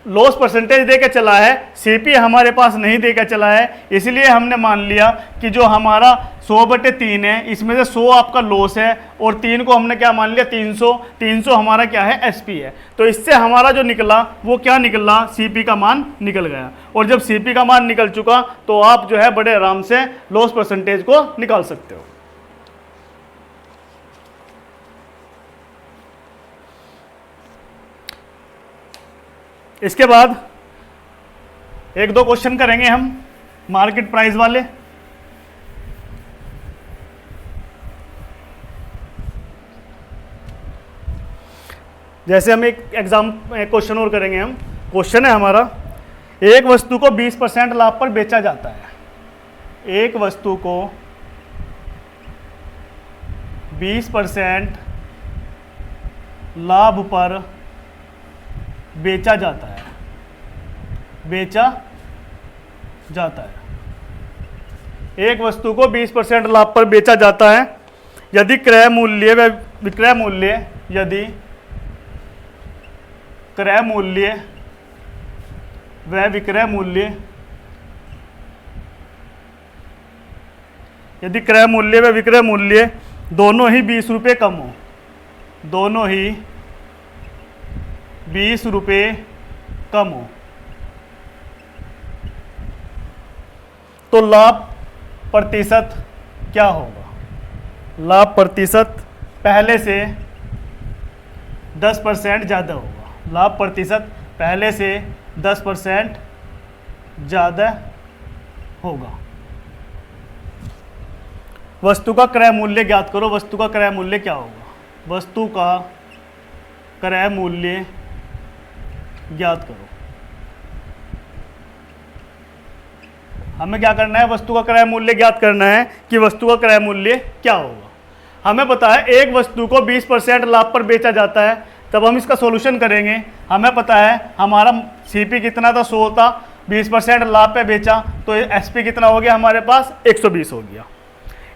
A: लॉस परसेंटेज दे के चला है, सीपी हमारे पास नहीं दे के चला है। इसलिए हमने मान लिया कि जो हमारा 100/3 है, इसमें से 100 आपका लॉस है और 3 को हमने क्या मान लिया 300। 300 हमारा क्या है एसपी है। तो इससे हमारा जो निकला वो क्या निकला, सीपी का मान निकल गया। और जब सीपी का मान निकल चुका तो आप जो है बड़े आराम से लॉस परसेंटेज को निकाल सकते हो। इसके बाद एक दो क्वेश्चन करेंगे हम मार्केट प्राइस वाले। जैसे हम एक क्वेश्चन और करेंगे हम। क्वेश्चन है हमारा, एक वस्तु को 20% लाभ पर बेचा जाता है। एक वस्तु को 20% लाभ पर बेचा जाता है। एक वस्तु को 20% लाभ पर बेचा जाता है यदि क्रय मूल्य व विक्रय मूल्य यदि क्रय मूल्य व विक्रय मूल्य दोनों ही 20 रुपये कम हो, दोनों ही 20 रुपये कम हो, तो लाभ प्रतिशत क्या होगा? लाभ प्रतिशत पहले से 10% ज़्यादा होगा। लाभ प्रतिशत पहले से 10% ज़्यादा होगा। वस्तु का क्रय मूल्य ज्ञात करो। वस्तु का क्रय मूल्य क्या होगा? वस्तु का क्रय मूल्य ज्ञात करो। हमें क्या करना है? वस्तु का क्रय मूल्य ज्ञात करना है कि वस्तु का क्रय मूल्य क्या होगा। हमें पता है एक वस्तु को 20% लाभ पर बेचा जाता है, तब हम इसका सॉल्यूशन करेंगे। हमें पता है हमारा सीपी कितना था, 100 था, 20% लाभ पे बेचा तो एसपी कितना हो गया हमारे पास? 120 हो गया।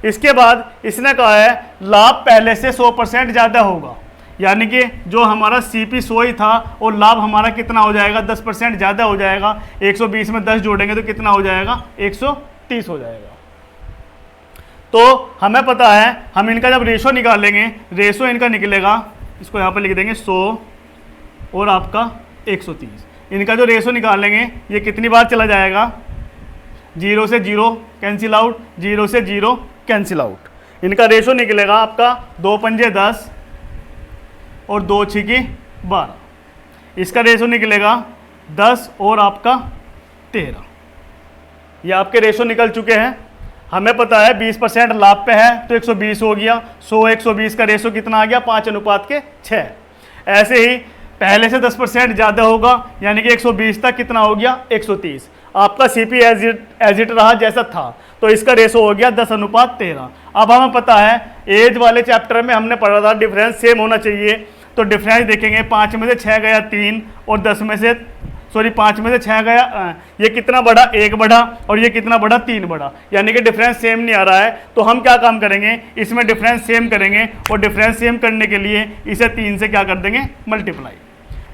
A: इसके बाद इसने कहा है लाभ पहले से 100% ज़्यादा होगा, यानी कि जो हमारा सीपी 100 ही था और लाभ हमारा कितना हो जाएगा? 10% ज़्यादा हो जाएगा। 120 में 10 जोड़ेंगे तो कितना हो जाएगा? 130 हो जाएगा। तो हमें पता है हम इनका जब रेशो निकालेंगे, रेशो इनका निकलेगा, इसको यहाँ पर लिख देंगे 100 और आपका 130। इनका जो रेशो निकालेंगे ये कितनी बार चला जाएगा? 0 से 0 कैंसिल आउट, 0 से 0 कैंसिल आउट। इनका रेशो निकलेगा आपका 2 पंजे 10 और 2 छिकी 12। इसका रेशो निकलेगा 10 और आपका 13। ये आपके रेशो निकल चुके हैं। हमें पता है 20% लाभ पे है तो 120 हो गया। 100 120 का रेशो कितना आ गया? 5:6। ऐसे ही पहले से 10% ज़्यादा होगा, यानी कि 120 तक कितना हो गया? 130। आपका सीपी एज इट रहा जैसा था, तो इसका रेशो हो गया 10:13। अब हमें पता है एज वाले चैप्टर में हमने पढ़ा था डिफरेंस सेम होना चाहिए, तो डिफरेंस देखेंगे 5 में से 6 गया 3 और 5 में से 6 गया, ये कितना बढ़ा? 1 बढ़ा और ये कितना बढ़ा? 3 बढ़ा, यानी कि डिफरेंस सेम नहीं आ रहा है। तो हम क्या काम करेंगे? इसमें डिफरेंस सेम करेंगे और डिफरेंस सेम करने के लिए इसे 3 से क्या कर देंगे? मल्टीप्लाई।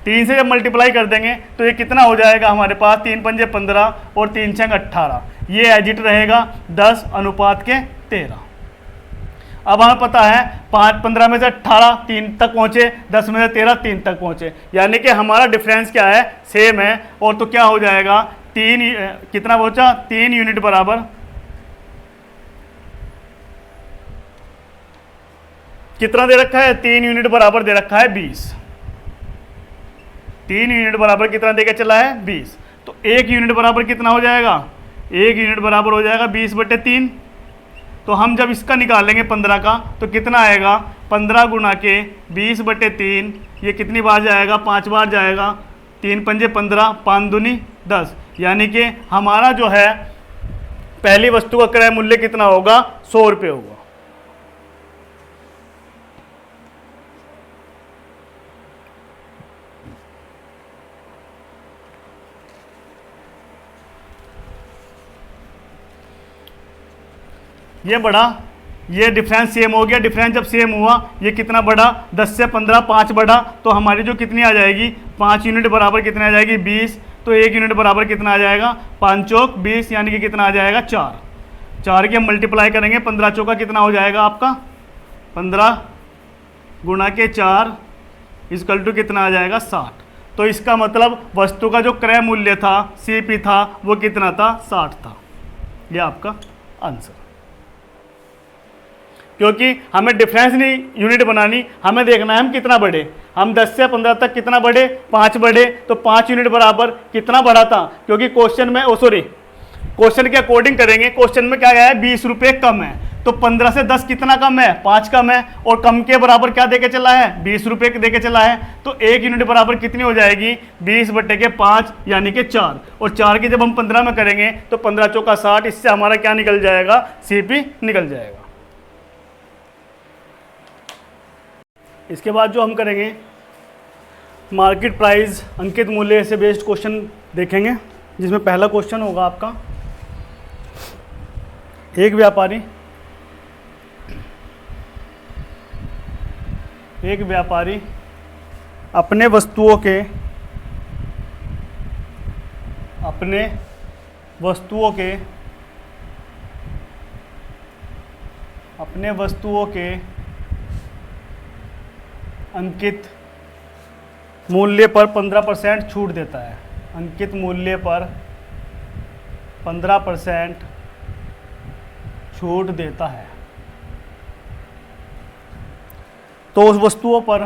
A: 3 से जब मल्टीप्लाई कर देंगे तो ये कितना हो जाएगा हमारे पास? 3 पंजे 15 और 3 छंग 18। ये एजिट रहेगा 10:13। अब हमें पता है 15 में से 18 3 तक पहुँचे, 10 में से 13 3 तक पहुँचे, यानी कि हमारा डिफरेंस क्या है? सेम है। और तो क्या हो जाएगा? 3 कितना पहुँचा? 3 यूनिट बराबर कितना दे रखा है? 3 यूनिट बराबर दे रखा है 20। 3 यूनिट बराबर कितना देकर चला है? 20। तो 1 यूनिट बराबर कितना हो जाएगा? 1 यूनिट बराबर हो जाएगा 20/3। तो हम जब इसका निकालेंगे 15 का तो कितना आएगा? 15 गुणा के 20/3। ये कितनी बार जाएगा? 5 बार जाएगा। 3 पंजे 15, 5 दूनी 10, यानी कि हमारा जो है पहली वस्तु का क्रय मूल्य कितना होगा? 100 रुपये होगा। ये बढ़ा, ये डिफरेंस सेम हो गया। डिफरेंस जब सेम हुआ ये कितना बढ़ा? 10 से 15 5 बढ़ा, तो हमारी जो कितनी आ जाएगी? 5 यूनिट बराबर कितने आ जाएगी? 20। तो 1 यूनिट बराबर कितना आ जाएगा? 5 चौक 20, यानी कि कितना आ जाएगा? 4। 4 की हम मल्टीप्लाई करेंगे, 15 चौका कितना हो जाएगा आपका? 15 गुणा के 4 इक्वल टू कितना आ जाएगा? 60। तो इसका मतलब वस्तु का जो क्रय मूल्य था, सीपी था, वो कितना था? 60 था। ये आपका आंसर। क्योंकि हमें डिफरेंस नहीं यूनिट बनानी, हमें देखना है हम कितना बढ़े। हम 10 से 15 तक कितना बढ़े, 5 बढ़े, तो 5 यूनिट बराबर कितना बढ़ा था, क्योंकि क्वेश्चन में क्वेश्चन के अकॉर्डिंग करेंगे। क्वेश्चन में क्या गया है, 20 रुपये कम है, तो 15 से 10 कितना कम है, 5 कम है, और कम के बराबर क्या देके चला है, 20 रुपये देके चला है, तो 1 यूनिट बराबर कितनी हो जाएगी, 20/5 यानी कि 4, और 4 की जब हम 15 में करेंगे तो 15 चौका 60, इससे हमारा क्या निकल जाएगा, CP निकल जाएगा। इसके बाद जो हम करेंगे मार्केट प्राइस अंकित मूल्य से बेस्ड क्वेश्चन देखेंगे, जिसमें पहला क्वेश्चन होगा आपका, एक व्यापारी अपने वस्तुओं के अंकित मूल्य पर 15% छूट देता है, अंकित मूल्य पर 15% छूट देता है, तो उस वस्तुओं पर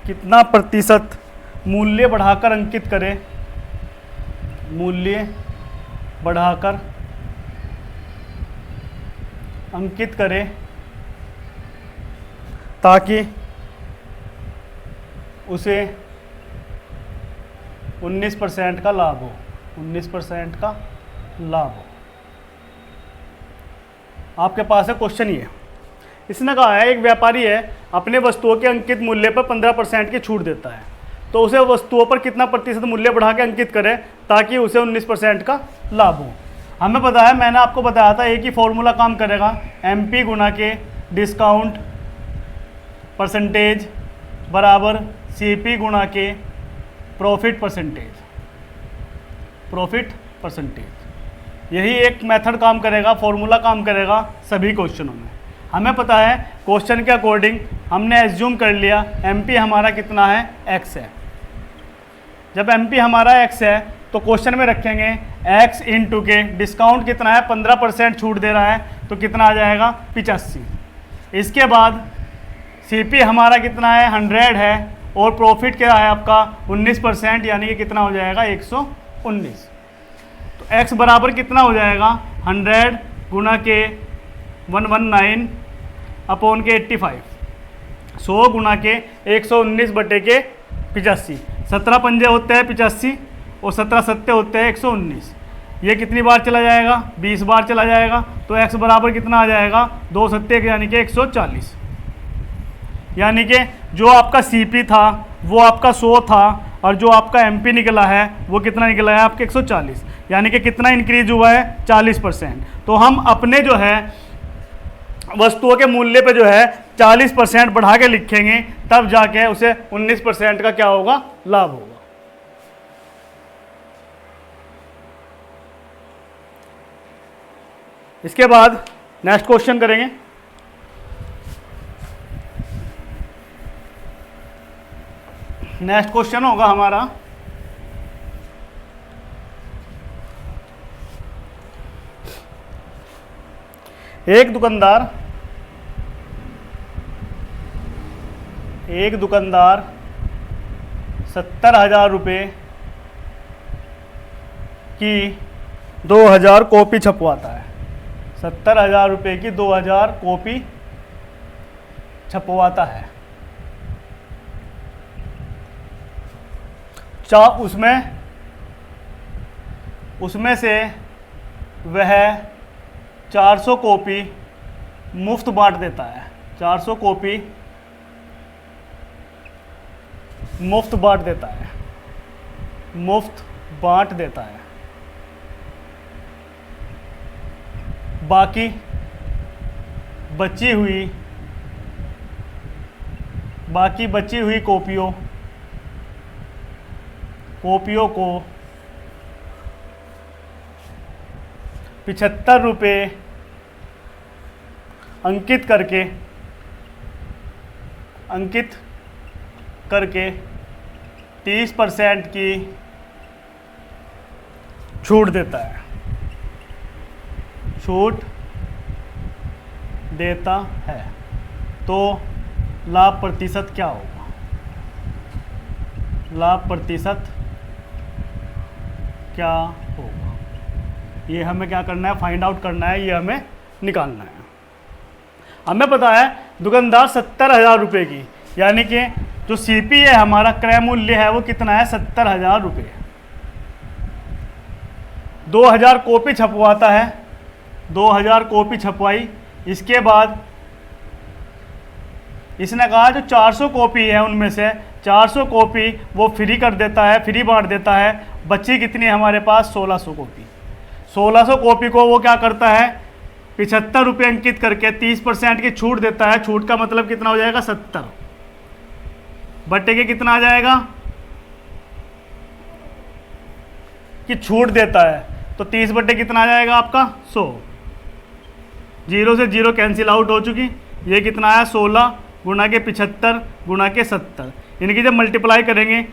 A: कितना प्रतिशत मूल्य बढ़ाकर अंकित करें ताकि उसे 19% का लाभ हो, 19% का लाभ हो। आपके पास है क्वेश्चन ये, इसने कहा है एक व्यापारी है, अपने वस्तुओं के अंकित मूल्य पर 15% की छूट देता है, तो उसे वस्तुओं पर कितना प्रतिशत मूल्य बढ़ा के अंकित करें ताकि उसे 19% का लाभ हो। हमें पता है, मैंने आपको बताया था, एक ही फॉर्मूला काम करेगा, MP गुना के डिस्काउंट परसेंटेज बराबर CP गुना के प्रॉफिट परसेंटेज। यही एक मेथड काम करेगा, फॉर्मूला काम करेगा सभी क्वेश्चनों में। हमें पता है क्वेश्चन के अकॉर्डिंग हमने एज्यूम कर लिया MP हमारा कितना है, X है। जब MP हमारा X है तो क्वेश्चन में रखेंगे X इंटू के डिस्काउंट कितना है, 15% छूट दे रहा है, तो कितना आ जाएगा, 85। इसके बाद CP हमारा कितना है, 100 है, और प्रॉफिट क्या है आपका 19%, यानी कि कितना हो जाएगा, 119। तो X बराबर कितना हो जाएगा, 100 गुना के 119 अपॉन के 85, 100 गुना के 119/85, 17 पंजे होते हैं 85 और 17 सत्ते होते हैं 119। ये कितनी बार चला जाएगा, 20 बार चला जाएगा, तो x बराबर कितना आ जाएगा, 2 सत्ते यानी कि 140। यानी कि जो आपका CP था वो आपका 100 था, और जो आपका MP निकला है वो कितना निकला है, आपके 140, यानी कि कितना इंक्रीज हुआ है, 40%। तो हम अपने जो है वस्तुओं के मूल्य पे जो है 40% बढ़ा के लिखेंगे, तब जाके उसे 19% का क्या होगा, लाभ होगा। इसके बाद नेक्स्ट क्वेश्चन करेंगे। नेक्स्ट क्वेश्चन होगा हमारा, एक दुकानदार 70,000 रुपये की 2000 कॉपी छपवाता है, 70,000 रुपये की 2000 कॉपी छपवाता है। उसमें से वह 400 कॉपी मुफ्त बांट देता है, 400 कॉपी मुफ्त बांट देता है। बाकी बची हुई कॉपियों को 75 रुपये अंकित करके अंकित करके 30% की छूट देता है, छूट देता है, तो लाभ प्रतिशत क्या होगा? लाभ प्रतिशत क्या होगा? ये हमें क्या करना है? फाइंड आउट करना है, ये हमें निकालना है। हमें पता है दुकानदार 70,000 रुपये की, यानी कि जो सीपी है हमारा क्रय मूल्य है वो कितना है? 70,000 रुपये। 2000 कॉपी छपवाता है, 2000 कॉपी छपवाई, इसके बाद इसने कहा जो 400 कॉपी है उनमें से 400 कॉपी वो फ्री कर देता है, फ्री बांट देता है। बची कितनी है हमारे पास? 1600 कॉपी। 1600 कॉपी को वो क्या करता है? 75 रुपये अंकित करके 30% की छूट देता है। छूट का मतलब कितना हो जाएगा? 70 बट्टे के कितना आ जाएगा कि छूट देता है, तो 30 बट्टे कितना आ जाएगा आपका? 100। 0 से 0 कैंसिल आउट हो चुकी। ये कितना आया? 16 गुना के 75 गुना के 70। इनकी जब मल्टीप्लाई करेंगे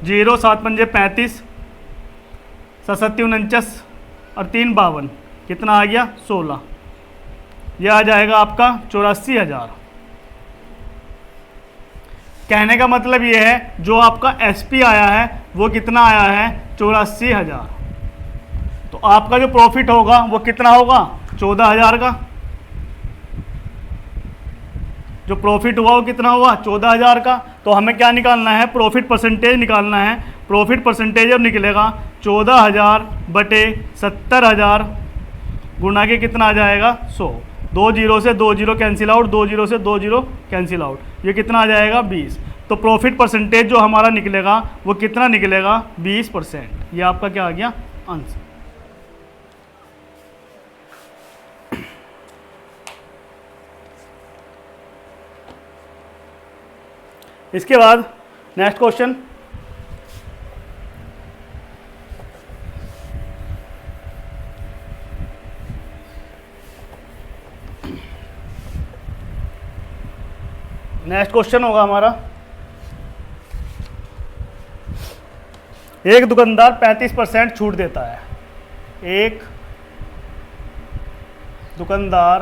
A: 0 7 पंजे 35, 7 49 और 3 52, कितना आ गया? 16। यह आ जाएगा आपका 84,000। कहने का मतलब ये है जो आपका एसपी आया है वो कितना आया है? 84,000। तो आपका जो प्रॉफिट होगा वो कितना होगा? 14,000 का। जो प्रॉफिट हुआ वो कितना हुआ? 14,000 का। तो हमें क्या निकालना है? प्रॉफिट परसेंटेज निकालना है। प्रॉफिट परसेंटेज अब निकलेगा 14,000 बटे 70,000 गुना के कितना आ जाएगा? 100। 2 0 से 2 0 कैंसिल आउट, 2 0 से 2 0 कैंसिल आउट, ये कितना आ जाएगा? 20। तो प्रॉफिट परसेंटेज जो हमारा निकलेगा वो कितना निकलेगा? 20%। ये आपका क्या आ गया? आंसर। इसके बाद नेक्स्ट क्वेश्चन, नेक्स्ट क्वेश्चन होगा हमारा, एक दुकानदार 35% छूट देता है। एक दुकानदार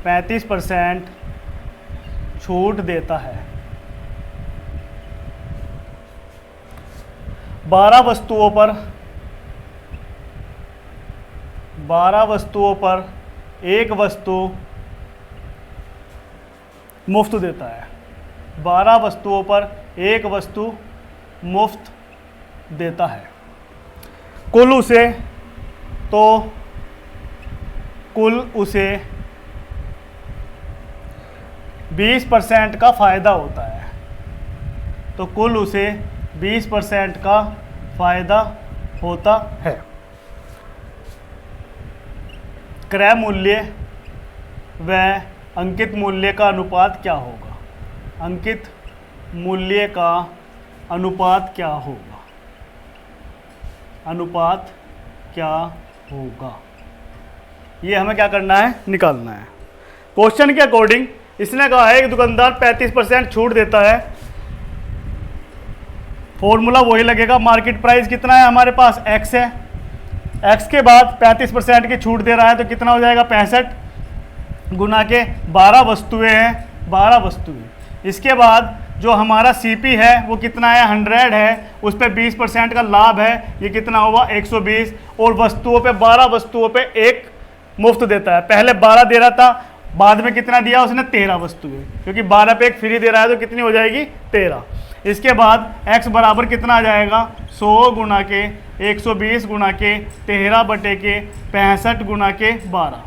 A: 35% छूट देता है। 12 वस्तुओं पर एक वस्तु मुफ्त देता है। 12 वस्तुओं पर एक वस्तु मुफ्त देता है। कुल उसे 20% का फायदा होता है। तो कुल उसे 20% का फायदा होता है। क्रय मूल्य व अंकित मूल्य का अनुपात क्या होगा? अंकित मूल्य का अनुपात क्या होगा? अनुपात क्या होगा? ये हमें क्या करना है? निकालना है। क्वेश्चन के अकॉर्डिंग इसने कहा है कि दुकानदार 35% छूट देता है। फॉर्मूला वही लगेगा, मार्केट प्राइस कितना है हमारे पास? x है। x के बाद 35% की छूट दे रहा है तो कितना हो जाएगा? 65 गुना के 12 वस्तुएं हैं, 12 वस्तुएं। इसके बाद जो हमारा CP है वो कितना है? 100 है। उस पर 20% का लाभ है, ये कितना हुआ? 120। और वस्तुओं पे 12 वस्तुओं पे एक मुफ्त देता है। पहले 12 दे रहा था, बाद में कितना दिया उसने? 13 वस्तुएं, क्योंकि 12 पे एक फ्री दे रहा है तो कितनी हो जाएगी? 13। इसके बाद x बराबर कितना आ जाएगा? 100 गुना के 120 गुना के 13 बटे के 65 गुना के 12।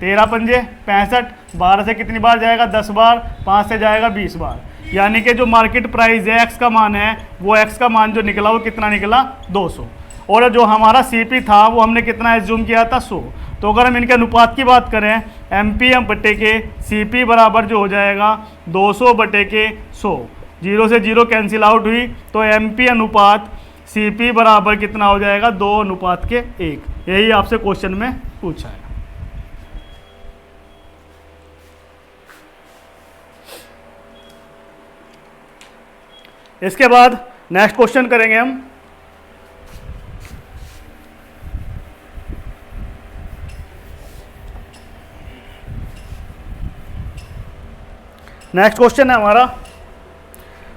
A: 13 पंजे 65, 12 से कितनी बार जाएगा? 10 बार, 5 से जाएगा 20 बार। यानी कि जो मार्केट प्राइस है x का मान है वो x का मान जो निकला वो कितना निकला? 200। और जो हमारा CP था वो हमने कितना एज्यूम किया था? 100। तो अगर हम इनके अनुपात की बात करें, MPM बटे के CP बराबर जो हो जाएगा 200 बटे के 100। 0 से 0 कैंसिल आउट हुई, तो MP अनुपात CP बराबर कितना हो जाएगा? 2:1। यही आपसे क्वेश्चन में पूछा है। इसके बाद नेक्स्ट क्वेश्चन करेंगे हम। नेक्स्ट क्वेश्चन है हमारा,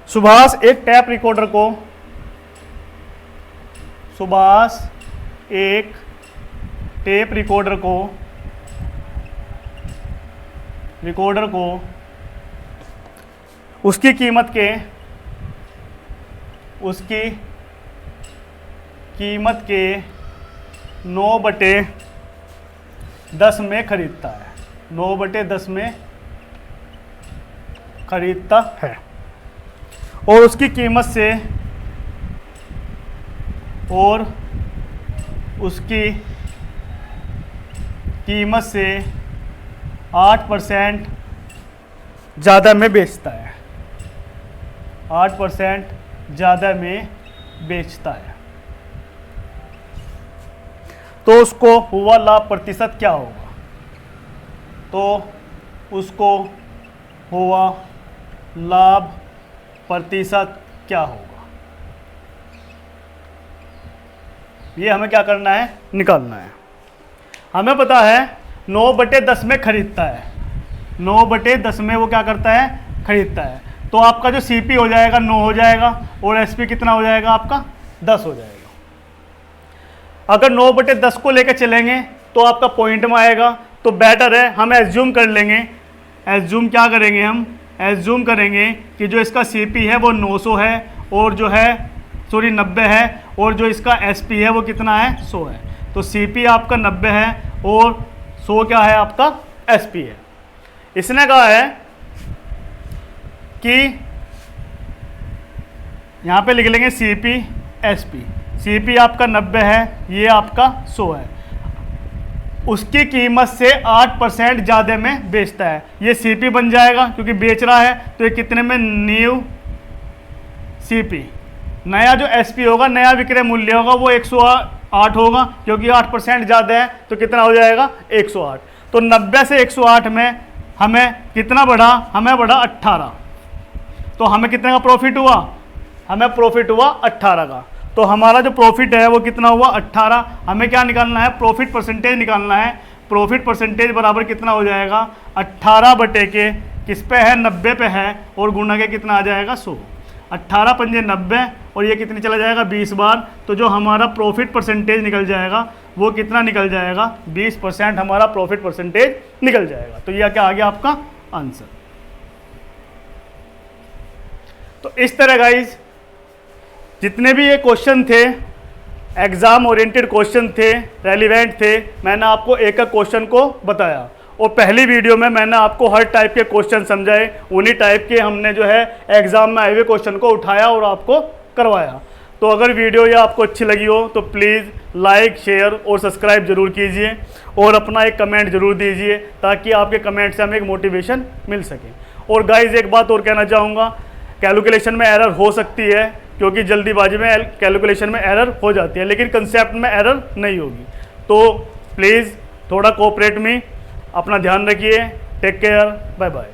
A: सुभाष एक टेप रिकॉर्डर को उसकी कीमत के 9/10 में खरीदता है, 9/10 में खरीदता है, और उसकी कीमत से 8% ज़्यादा में बेचता है, 8% ज़्यादा में बेचता है, तो उसको हुआ लाभ प्रतिशत क्या होगा? तो उसको हुआ लाभ प्रतिशत क्या होगा? ये हमें क्या करना है? निकालना है। हमें पता है 9/10 में खरीदता है, 9/10 में वो क्या करता है? खरीदता है। तो आपका जो CP हो जाएगा 9 हो जाएगा, और SP कितना हो जाएगा आपका? 10 हो जाएगा। अगर 9/10 को लेकर चलेंगे तो आपका पॉइंट में आएगा, तो बेटर है हम एज्यूम कर लेंगे। एज्यूम क्या करेंगे हम? एज्यूम करेंगे कि जो इसका CP है वो 900 है, और जो है 90 है, और जो इसका SP है वो कितना है? 100 है। तो CP आपका 90 है और 100 क्या है? आपका SP है। इसने कहा है कि यहाँ पे लिख लेंगे CP SP। CP आपका 90 है, ये आपका 100 है, उसकी कीमत से 8% ज़्यादा में बेचता है। ये CP बन जाएगा क्योंकि बेच रहा है, तो ये कितने में? New CP। नया जो SP होगा, नया विक्रय मूल्य होगा, वो 108 होगा, क्योंकि 8% ज़्यादा है, तो कितना हो जाएगा? 108। तो 90 से 108 में हमें कितना बढ़ा? हमें बढ़ा 18। तो हमें कितने का प्रॉफिट हुआ? हमें प्रॉफिट हुआ 18 का। तो हमारा जो प्रॉफिट है वो कितना हुआ? 18। हमें क्या निकालना है? प्रॉफिट परसेंटेज निकालना है। प्रॉफिट परसेंटेज बराबर कितना हो जाएगा? 18 बटे के किस पे है? 90 पे है, और गुणा के कितना आ जाएगा? 100। 18 पंजे 90, और ये कितनी चला जाएगा? 20 बार। तो जो हमारा प्रॉफिट परसेंटेज निकल जाएगा वो कितना निकल जाएगा? 20% हमारा प्रॉफिट परसेंटेज निकल जाएगा। तो यह क्या आ गया आपका आंसर। तो इस तरह गाइज जितने भी ये क्वेश्चन थे, एग्जाम ओरिएंटेड क्वेश्चन थे, रेलिवेंट थे, मैंने आपको एक एक क्वेश्चन को बताया, और पहली वीडियो में मैंने आपको हर टाइप के क्वेश्चन समझाए। उन्हीं टाइप के हमने जो है एग्जाम में आए हुए क्वेश्चन को उठाया और आपको करवाया। तो अगर वीडियो ये आपको अच्छी लगी हो तो प्लीज़ लाइक, शेयर और सब्सक्राइब जरूर कीजिए, और अपना एक कमेंट जरूर दीजिए, ताकि आपके कमेंट से हमें एक मोटिवेशन मिल सके। और गाइज एक बात और कहना चाहूँगा, कैलकुलेशन में एरर हो सकती है, क्योंकि जल्दीबाजी में कैलकुलेशन में एरर हो जाती है, लेकिन कंसेप्ट में एरर नहीं होगी। तो प्लीज़ थोड़ा कोऑपरेट में अपना ध्यान रखिए। Take care, bye bye.